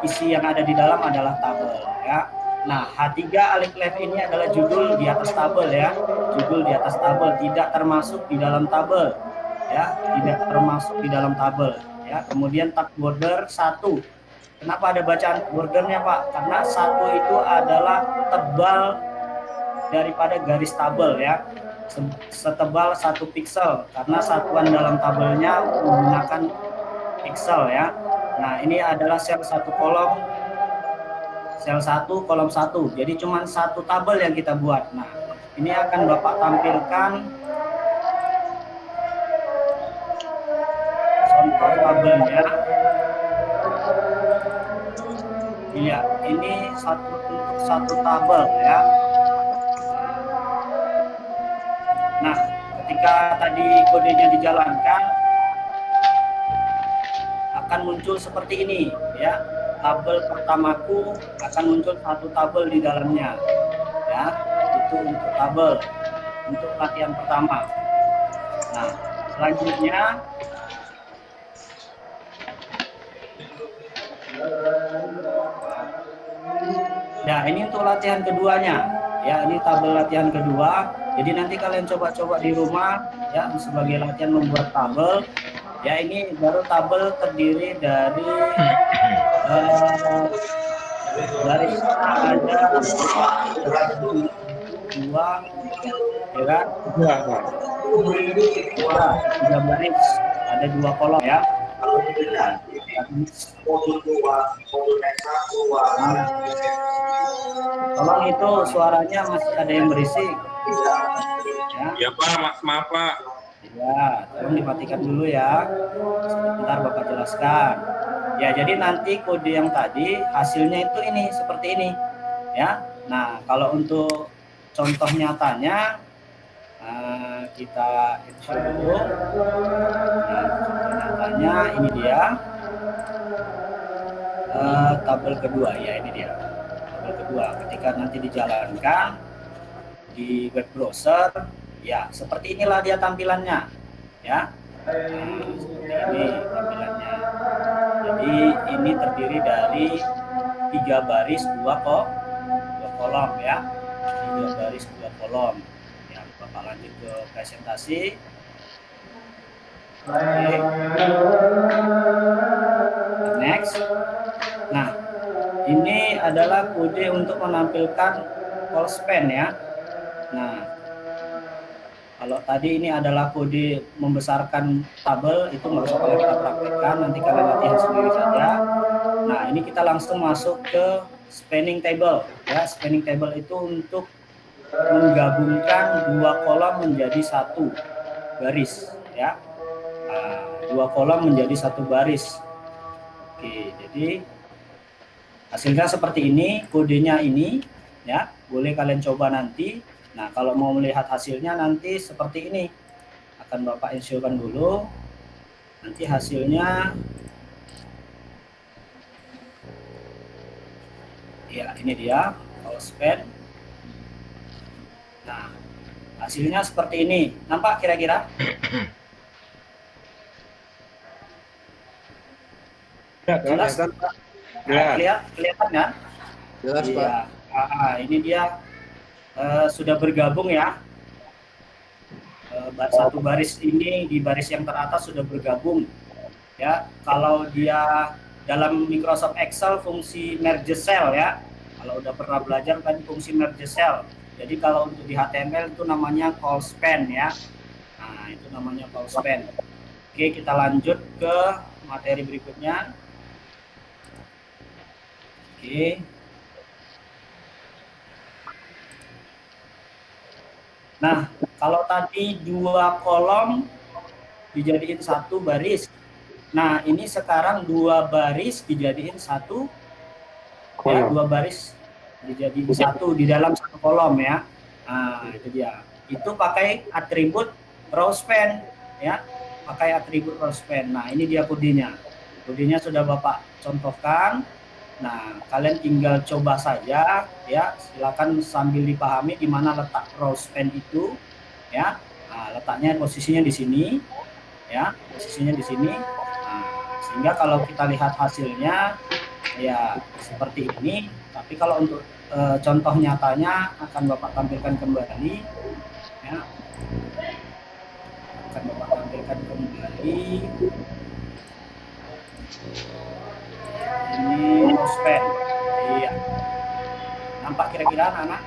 isi yang ada di dalam adalah tabel ya. Nah, H3 alif left ini adalah judul di atas tabel ya. Judul di atas tabel, tidak termasuk di dalam tabel ya, tidak termasuk di dalam tabel ya. Kemudian tak border 1. Kenapa ada bacaan bordernya, Pak? Karena 1 itu adalah tebal daripada garis tabel ya, setebal 1 piksel, karena satuan dalam tabelnya menggunakan piksel ya. Nah, ini adalah sel 1 kolom, sel 1 kolom 1, jadi cuma 1 tabel yang kita buat. Nah, ini akan Bapak tampilkan contoh tabelnya. Iya, ini untuk 1 tabel ya. Nah, ketika tadi kodenya dijalankan, akan muncul seperti ini ya. Tabel pertamaku akan muncul 1 tabel di dalamnya ya. Itu untuk tabel, untuk latihan pertama. Nah, selanjutnya nah, ini untuk latihan keduanya ya. Ini tabel latihan kedua. Jadi nanti kalian coba-coba di rumah ya, sebagai latihan membuat tabel ya. Ini baru tabel terdiri dari barisnya ada 2 ya kan? 3 baris, ada 2 kolom ya. Tolong itu suaranya masih ada yang berisik ya. Ya Pak, maaf Pak. Ya, tolong dimatikan dulu ya. Sebentar Bapak jelaskan. Ya, jadi nanti kode yang tadi hasilnya itu ini seperti ini ya. Nah, kalau untuk contoh nyatanya kita dulu. Nah, contoh nyatanya ini dia. Tabel kedua ya, ini dia. Tabel kedua ketika nanti dijalankan di web browser, ya seperti inilah dia tampilannya, ya. Nah, seperti ini tampilannya. Jadi ini terdiri dari 3 baris 2 kolom ya, 3 baris 2 kolom. Ya, Bapak lanjut ke presentasi. Oke. Next. Nah, ini adalah kode untuk menampilkan call span ya. Nah, kalau tadi ini adalah kode membesarkan tabel, itu nggak usah kalau kita praktekkan, nanti kalian latihan sendiri saja. Nah, ini kita langsung masuk ke spanning table ya. Spanning table itu untuk menggabungkan 2 kolom menjadi 1 baris ya. Nah, 2 kolom menjadi 1 baris. Oke, jadi hasilnya seperti ini, kodenya ini ya. Boleh kalian coba nanti. Nah, kalau mau melihat hasilnya nanti seperti ini. Akan Bapak infokan dulu. Nanti hasilnya ya, ini dia call span. Nah, hasilnya seperti ini. Nampak kira-kira? Jelas? Kelihatan kan? Jelas, iya. Pak. Ini dia sudah bergabung ya. Satu baris ini di baris yang teratas sudah bergabung ya. Kalau dia dalam Microsoft Excel fungsi merge cell ya. Kalau udah pernah belajar kan fungsi merge cell. Jadi kalau untuk di HTML itu namanya call span ya. Nah, itu namanya call span. Oke, kita lanjut ke materi berikutnya. Oke. Nah, kalau tadi 2 kolom dijadiin 1 baris. Nah, ini sekarang 2 baris dijadiin 1 ya, 2 baris dijadiin 1 di dalam 1 kolom ya. Nah, itu dia. Itu pakai atribut row span ya. Pakai atribut row span. Nah, ini dia kodenya. Kodenya sudah Bapak contohkan. Nah, kalian tinggal coba saja ya, silakan sambil dipahami di mana letak row span itu ya. Nah, letaknya posisinya di sini ya, posisinya di sini. Nah, sehingga kalau kita lihat hasilnya ya seperti ini. Tapi kalau untuk contoh nyatanya akan Bapak tampilkan kembali ya. Akan Bapak tampilkan kembali. Ini span. Iya. Nampak kira-kira anak-anak?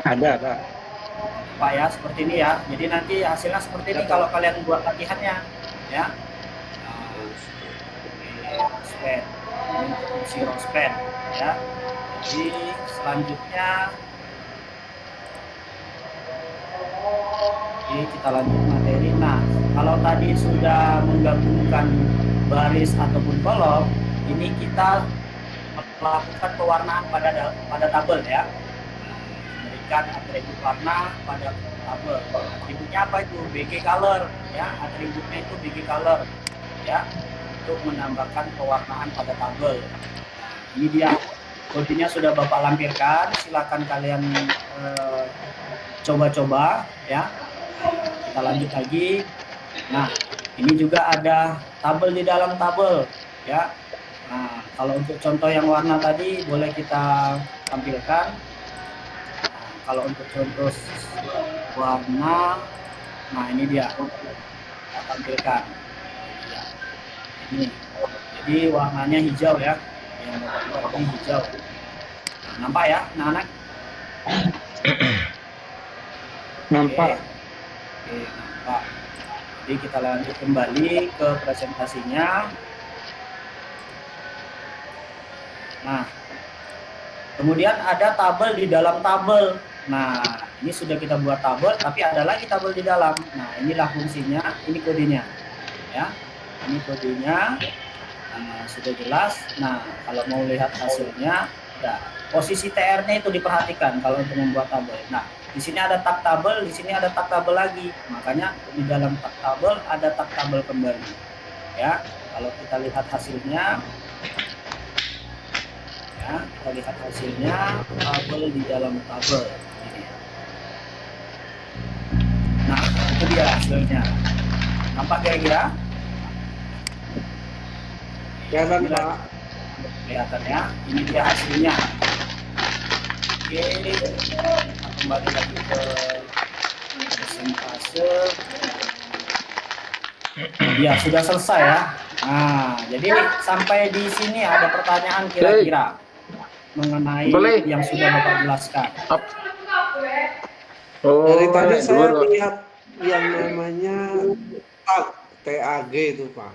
Ada, Pak. Pak ya, seperti ini ya. Jadi nanti hasilnya seperti ini kalau kalian buat latihannya ya. Nah, span. Ini untuk fungsi row span ya. Jadi selanjutnya kita lanjut materi. Nah, kalau tadi sudah menggabungkan baris ataupun kolom, ini kita melakukan pewarnaan pada tabel ya. Memberikan atribut warna pada tabel. Atributnya apa itu? BG color ya. Atributnya itu BG color ya, untuk menambahkan pewarnaan pada tabel. Nah, ini dia kodenya sudah Bapak lampirkan. Silakan kalian coba-coba ya. Kita lanjut lagi. Nah, ini juga ada tabel di dalam tabel ya. Nah, kalau untuk contoh yang warna tadi boleh kita tampilkan. Nah, kalau untuk contoh warna, nah ini dia kita tampilkan. Ini, jadi warnanya hijau ya. Yang Bapak buat ini hijau. Nah, nampak ya, anak-anak? Nampak. Oke, nampak. Jadi kita lanjut kembali ke presentasinya. Nah, kemudian ada tabel di dalam tabel. Nah, ini sudah kita buat tabel, tapi ada lagi tabel di dalam. Nah, inilah fungsinya, ini kodenya. Ya, ini kodenya. Nah, sudah jelas. Nah, kalau mau lihat hasilnya, ya, posisi TR-nya itu diperhatikan kalau untuk membuat tabel. Nah, di sini ada tab tabel, di sini ada tab tabel lagi. Makanya di dalam tab tabel ada tab tabel kembali. Ya, kalau kita lihat hasilnya, ya, Ya, kita lihat hasilnya, tabel di dalam tabel. Ini. Nah, itu dia hasilnya. Nampak kira-kira? Kelihatan Pak. Kelihatan ya. Ini dia hasilnya. Oke, kita kembali lagi ke persentase. Ya, sudah selesai ya. Nah, jadi sampai di sini ada pertanyaan kira-kira mengenai yang sudah Bapak jelaskan. Dari tadi Oh, saya dulu. lihat yang namanya TAG itu Pak.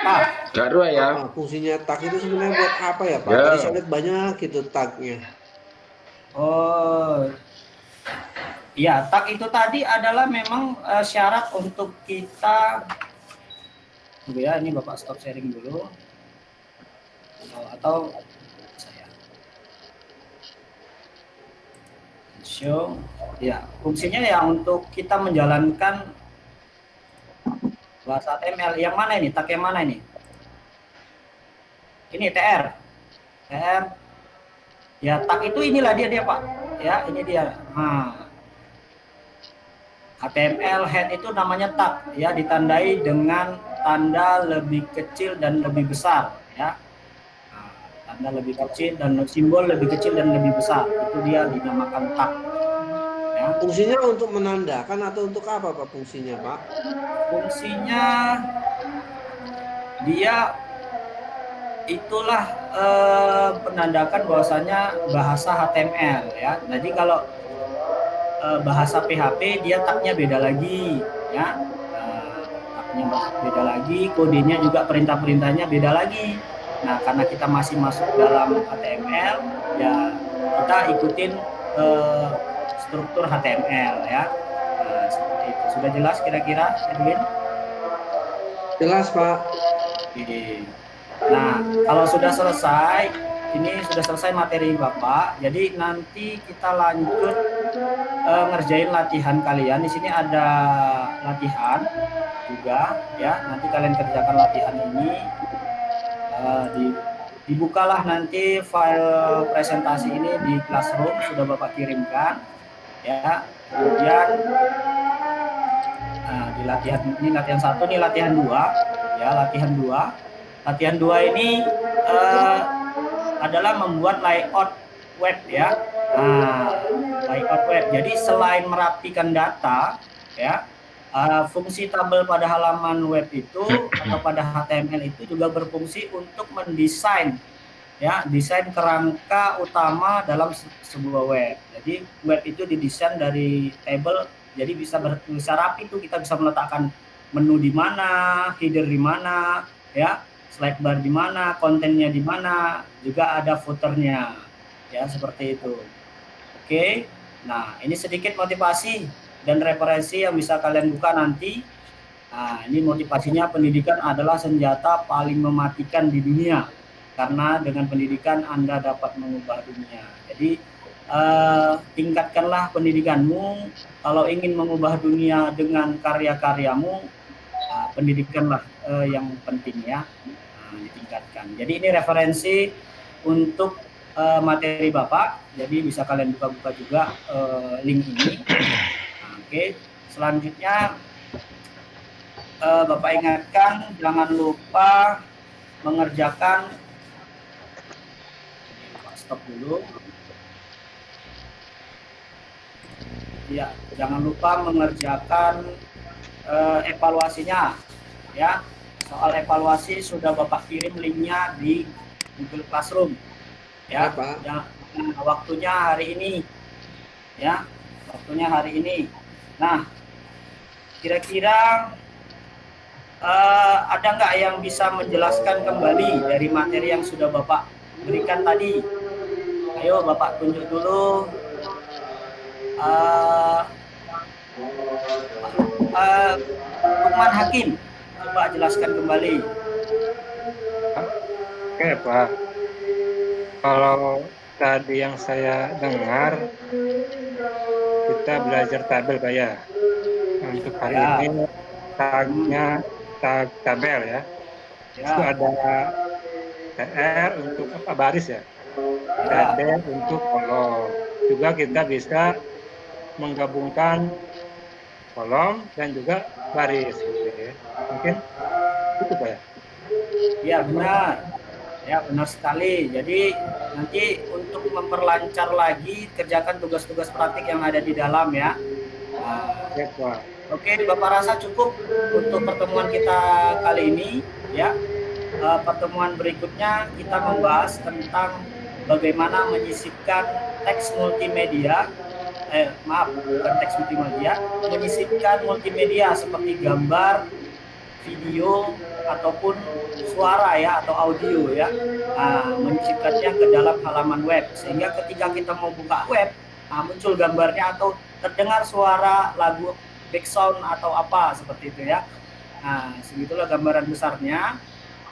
Ah, ya. Fungsinya tag itu sebenarnya buat apa ya Pak? Ya. Tadi saya lihat banyak gitu tagnya. oh, ya, tag itu tadi adalah memang syarat untuk kita. Tunggu ya, ini Bapak stop sharing dulu. Atau saya show. Ya, fungsinya ya untuk kita menjalankan bahasa HTML. Yang mana ini? Tag yang mana ini? Ini TR. Ya, tag itu inilah dia Pak. Ya, ini dia. Nah, HTML head itu namanya tag, ya, ditandai dengan tanda lebih kecil dan lebih besar, ya. Nah, tanda lebih kecil dan simbol lebih kecil dan lebih besar, itu dia dinamakan tag. Ya. Fungsinya untuk menandakan atau untuk apa Pak fungsinya Pak? Fungsinya dia itulah menandakan bahwasanya bahasa HTML, ya. Jadi kalau bahasa PHP dia tagnya beda lagi, ya. Tagnya beda lagi, kodenya juga perintah-perintahnya beda lagi. Nah, karena kita masih masuk dalam HTML, ya kita ikutin struktur HTML, ya. Nah, seperti itu. Sudah jelas kira-kira, Edwin? Jelas Pak. Oke. Nah, kalau sudah selesai, ini sudah selesai materi Bapak. Jadi nanti kita lanjut ngerjain latihan kalian. Di sini ada latihan juga, ya. Nanti kalian kerjakan latihan ini. Dibukalah nanti file presentasi ini di Classroom, sudah Bapak kirimkan, ya. Kemudian di latihan ini, latihan 1, ini latihan 2, ya, latihan 2. Latihan 2 ini adalah membuat layout web, ya. Nah, layout web. Jadi selain merapikan data, ya, fungsi tabel pada halaman web itu atau pada HTML itu juga berfungsi untuk mendesain, ya, desain kerangka utama dalam sebuah web. Jadi web itu didesain dari tabel, jadi bisa rapi itu, kita bisa meletakkan menu di mana, header di mana, ya, slide bar di mana, kontennya di mana, juga ada footernya, ya, seperti itu. Oke, nah ini sedikit motivasi dan referensi yang bisa kalian buka nanti. Nah, ini motivasinya, pendidikan adalah senjata paling mematikan di dunia, karena dengan pendidikan Anda dapat mengubah dunia. Jadi tingkatkanlah pendidikanmu. Kalau ingin mengubah dunia dengan karya-karyamu, pendidikanlah yang penting, ya. Ditingkatkan. Jadi ini referensi untuk materi Bapak, jadi bisa kalian buka-buka juga link ini. Oke, selanjutnya Bapak ingatkan jangan lupa mengerjakan, stop dulu. Ya, jangan lupa mengerjakan evaluasinya, ya. Soal evaluasi sudah Bapak kirim linknya di Google Classroom, ya. Waktunya hari ini, ya, waktunya hari ini. Nah, kira-kira ada nggak yang bisa menjelaskan kembali dari materi yang sudah Bapak berikan tadi? Ayo Bapak tunjuk dulu. Lukman Hakim, coba jelaskan kembali. Oke Pak, kalau tadi yang saya dengar, kita belajar tabel Pak ya. Untuk hari ini tagnya tag tabel, ya. Itu ada TR untuk apa, baris ya? ada untuk kolom. Juga kita bisa menggabungkan kolom dan juga baris gitu ya. Mungkin itu Pak ya? Ya benar. Ya benar sekali. Jadi nanti untuk memperlancar lagi kerjakan tugas-tugas praktik yang ada di dalam ya. Nah, Ya Pak. oke, Bapak rasa cukup untuk pertemuan kita kali ini ya. Pertemuan berikutnya kita membahas tentang bagaimana menyisipkan teks multimedia, bukan teks multimedia, menyisipkan multimedia seperti gambar, video ataupun suara ya atau audio ya, menyisipkannya ke dalam halaman web sehingga ketika kita mau buka web, muncul gambarnya atau terdengar suara lagu background atau apa seperti itu ya. Nah, segitulah gambaran besarnya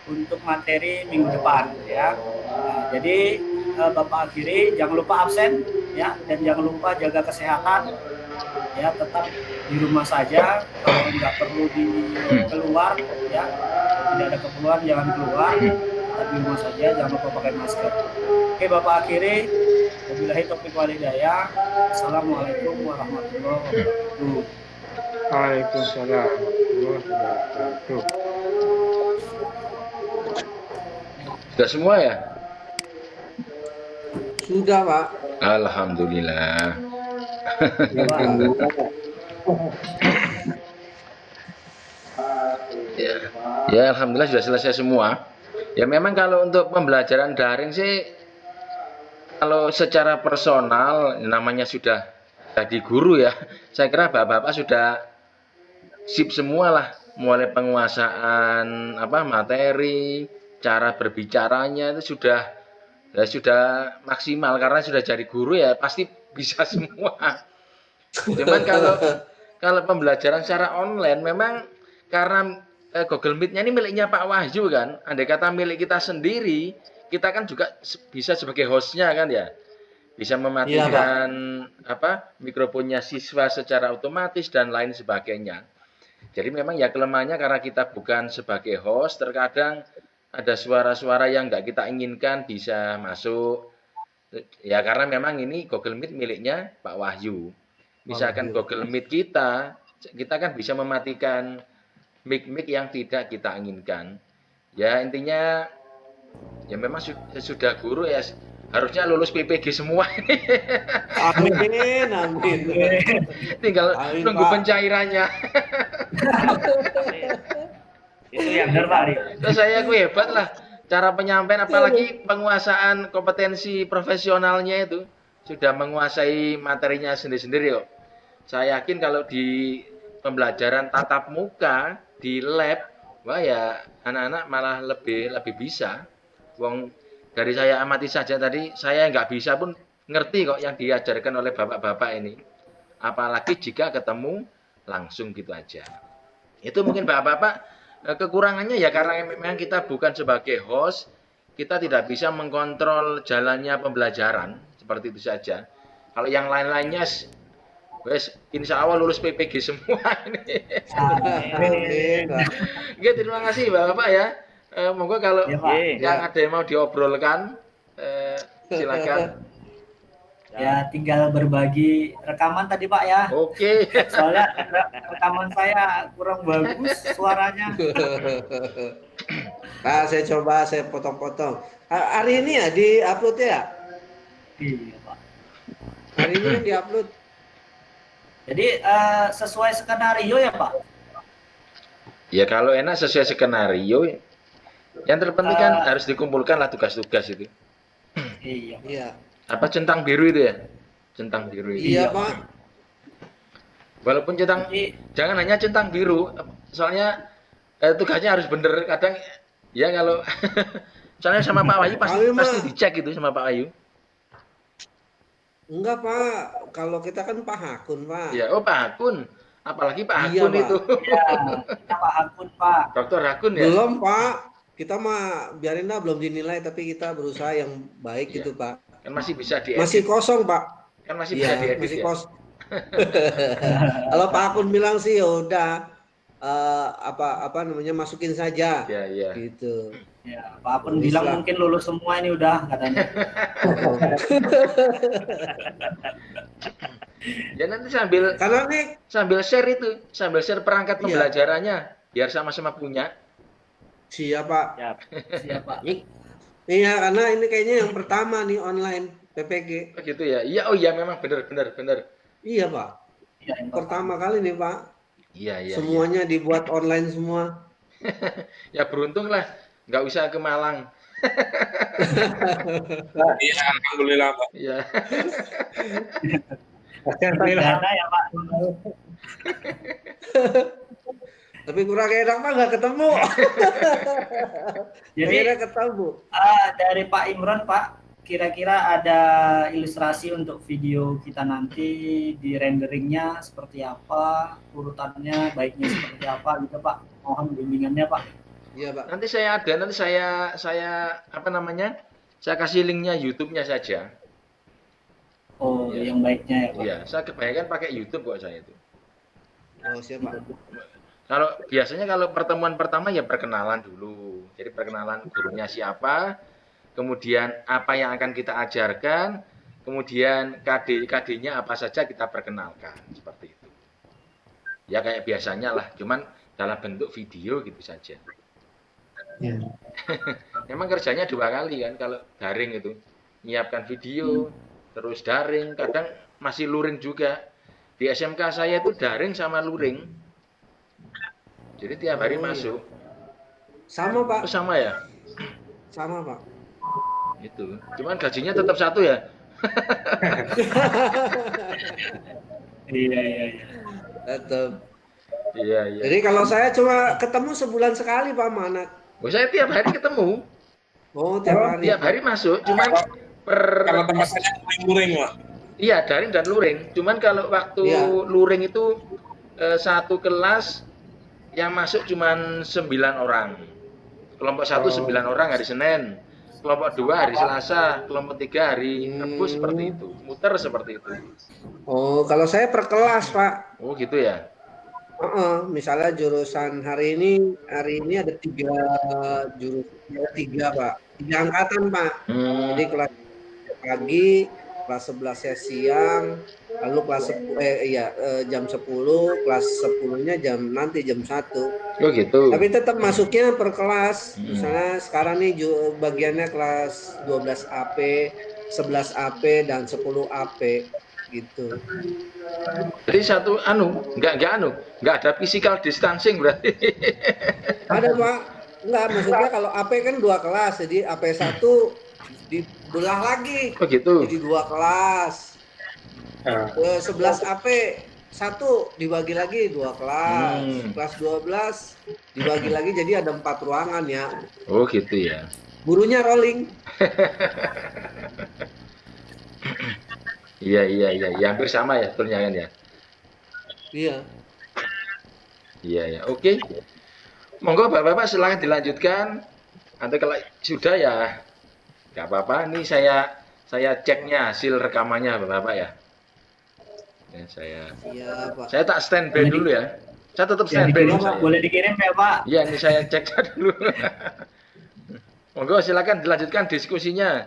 untuk materi minggu depan ya. Nah, jadi Bapak akhiri, jangan lupa absen ya, dan jangan lupa jaga kesehatan ya, tetap di rumah saja, kalau nggak perlu keluar ya, tidak ada keperluan jangan keluar, tetap di rumah saja, jangan lupa pakai masker. Oke Bapak akhiri, wabillahi taufiq wal hidayah. Assalamualaikum warahmatullahi wabarakatuh. Waalaikumsalam warahmatullahi wabarakatuh. Sudah semua ya? Sudah, Pak. Alhamdulillah. Ya, alhamdulillah sudah selesai semua. Ya memang kalau untuk pembelajaran daring sih, kalau secara personal namanya sudah jadi guru ya, saya kira bapak-bapak sudah sip semua lah, mulai penguasaan materi, cara berbicaranya itu sudah maksimal karena sudah jadi guru ya pasti bisa semua. Cuman kalau pembelajaran secara online memang karena Google Meet-nya ini miliknya Pak Wahyu kan, andai kata milik kita sendiri, kita kan juga bisa sebagai hostnya kan ya, bisa mematikan mikrofonnya siswa secara otomatis dan lain sebagainya. Jadi memang ya kelemahannya karena kita bukan sebagai host, terkadang ada suara-suara yang nggak kita inginkan bisa masuk. Ya karena memang ini Google Meet miliknya Pak Wahyu. Misalkan Google Meet kita kan bisa mematikan mic-mic yang tidak kita inginkan. Ya intinya ya memang sudah guru ya harusnya lulus PPG semua ini. Amin, amin. Tinggal nunggu pencairannya. Itu yang benar Pak. Terus saya hebat lah cara penyampaian, apalagi penguasaan kompetensi profesionalnya itu sudah menguasai materinya sendiri-sendiri kok. Saya yakin kalau di pembelajaran tatap muka di lab, wah ya anak-anak malah lebih bisa. Wong dari saya amati saja tadi, saya nggak bisa pun ngerti kok yang diajarkan oleh bapak-bapak ini. Apalagi jika ketemu langsung gitu aja. Itu mungkin bapak-bapak kekurangannya ya karena memang kita bukan sebagai host, kita tidak bisa mengkontrol jalannya pembelajaran seperti itu saja. Kalau yang lain-lainnya, wes insya Allah lulus PPG semua ini. Oke, terima kasih bapak-bapak ya. Moga kalau yang ada yang mau diobrolkan, silakan. Ya tinggal berbagi rekaman tadi Pak ya. Oke. Soalnya rekaman saya kurang bagus suaranya. Pak, saya potong-potong. Hari ini ya di-upload ya? Iya Pak. Hari ini kan di-upload. Jadi sesuai skenario ya Pak? Ya kalau enak sesuai skenario. Yang terpenting kan harus dikumpulkanlah tugas-tugas itu. Iya. Apa centang biru itu ya? Centang biru itu. Iya Pak. Walaupun jangan hanya centang biru, soalnya tugasnya harus bener. Kadang ya kalau soalnya sama Pak Wahyu pasti dicek itu sama Pak Wahyu. Enggak Pak, kalau kita kan Pak Hakun Pak. Ya, Pak Hakun. Apalagi Pak Hakun itu. Iya, kita Pak Hakun Pak. Dr. Hakun ya? Belum Pak. Kita mah biarin lah belum dinilai, tapi kita berusaha yang baik gitu Pak. Kan masih bisa diedit. Masih kosong Pak. Kan masih bisa diedit masih ya. Kalau Pak Hakun bilang sih ya udah apa namanya masukin saja Ya, ya. gitu. Ya, Pak Apun bilang mungkin lulus semua ini udah katanya. Ya nanti sambil Karena nih sambil share perangkat pembelajarannya biar sama-sama punya. siapa? Siapa? Iya, karena ini kayaknya yang pertama nih online PPG. Oh gitu ya. Iya, oh iya memang benar. Iya, Pak. Ya, yang Pertama kali nih, Pak. Iya. Semuanya dibuat online semua. Ya beruntung lah, nggak usah ke Malang. Iya, alhamdulillah Pak. Iya. Dana ya Pak. Tapi kurang enak Pak, nggak ketemu. Jadi Akhirnya ketemu. dari Pak Imron Pak, kira-kira ada ilustrasi untuk video kita nanti di renderingnya seperti apa, urutannya baiknya seperti apa gitu Pak. Mohon bimbingannya Pak. Iya, Pak. Nanti saya apa namanya? Saya kasih linknya YouTube-nya saja. Oh, Iya. yang baiknya ya Pak. Iya, saya kebanyakan pakai YouTube kok saya itu. Oh, siapa? Kalau biasanya kalau pertemuan pertama ya perkenalan dulu. Jadi perkenalan gurunya siapa, kemudian apa yang akan kita ajarkan, kemudian KD-nya apa saja kita perkenalkan seperti itu. Ya kayak biasanya lah, cuman dalam bentuk video gitu saja. Ya. Memang kerjanya 2 kali kan kalau daring itu. Nyiapkan video, terus daring, kadang masih luring juga. Di SMK saya itu daring sama luring. Jadi tiap hari masuk. Sama, Pak. Oh, sama ya? Sama, Pak. Itu. Cuman gajinya tetap satu ya? Iya. Tetap. Iya. Jadi kalau saya cuma ketemu sebulan sekali, Pak, sama anak. Oh, saya tiap hari ketemu. Oh, tiap hari. Tiap hari masuk, cuman Kalau tempat saya luring-luring Pak. Iya, daring dan luring. Cuman kalau waktu Iya. luring itu satu kelas yang masuk cuman 9 orang. Kelompok 1 9 orang hari Senin. Kelompok 2 hari Selasa, kelompok 3 hari Rabu seperti itu. Muter seperti itu. Oh, kalau saya per kelas, Pak. Oh, gitu ya. Misalnya jurusan hari ini ada 3 jurusan, ada 3 Pak, 3 angkatan Pak. Jadi kelas pagi, kelas 11-nya siang, lalu kelas jam 10, kelas 10-nya nanti jam 1. Oh gitu. Tapi tetap masuknya per kelas. Misalnya sekarang nih bagiannya kelas 12 AP, 11 AP dan 10 AP gitu. Jadi nggak ada physical distancing berarti. Ada Pak, enggak maksudnya kalau AP kan 2 kelas, jadi AP 1 dibelah lagi, Oh gitu. jadi 2 kelas. 11 AP 1 dibagi lagi 2 kelas, kelas 12 dibagi lagi jadi ada 4 ruangan ya. Oh gitu ya. Gurunya rolling. Iya, hampir sama ya sebetulnya kan ya. Iya. Iya. Oke. Monggo Bapak-bapak silakan dilanjutkan. Nanti kalau sudah ya nggak apa-apa. Ini saya ceknya hasil rekamannya Bapak-bapak ya. Ya Iya, Pak. saya tak standby dulu ya. Saya tetap standby dulu saya. Boleh dikirim ya Pak? Iya, ini saya cek dulu. Monggo silakan dilanjutkan diskusinya.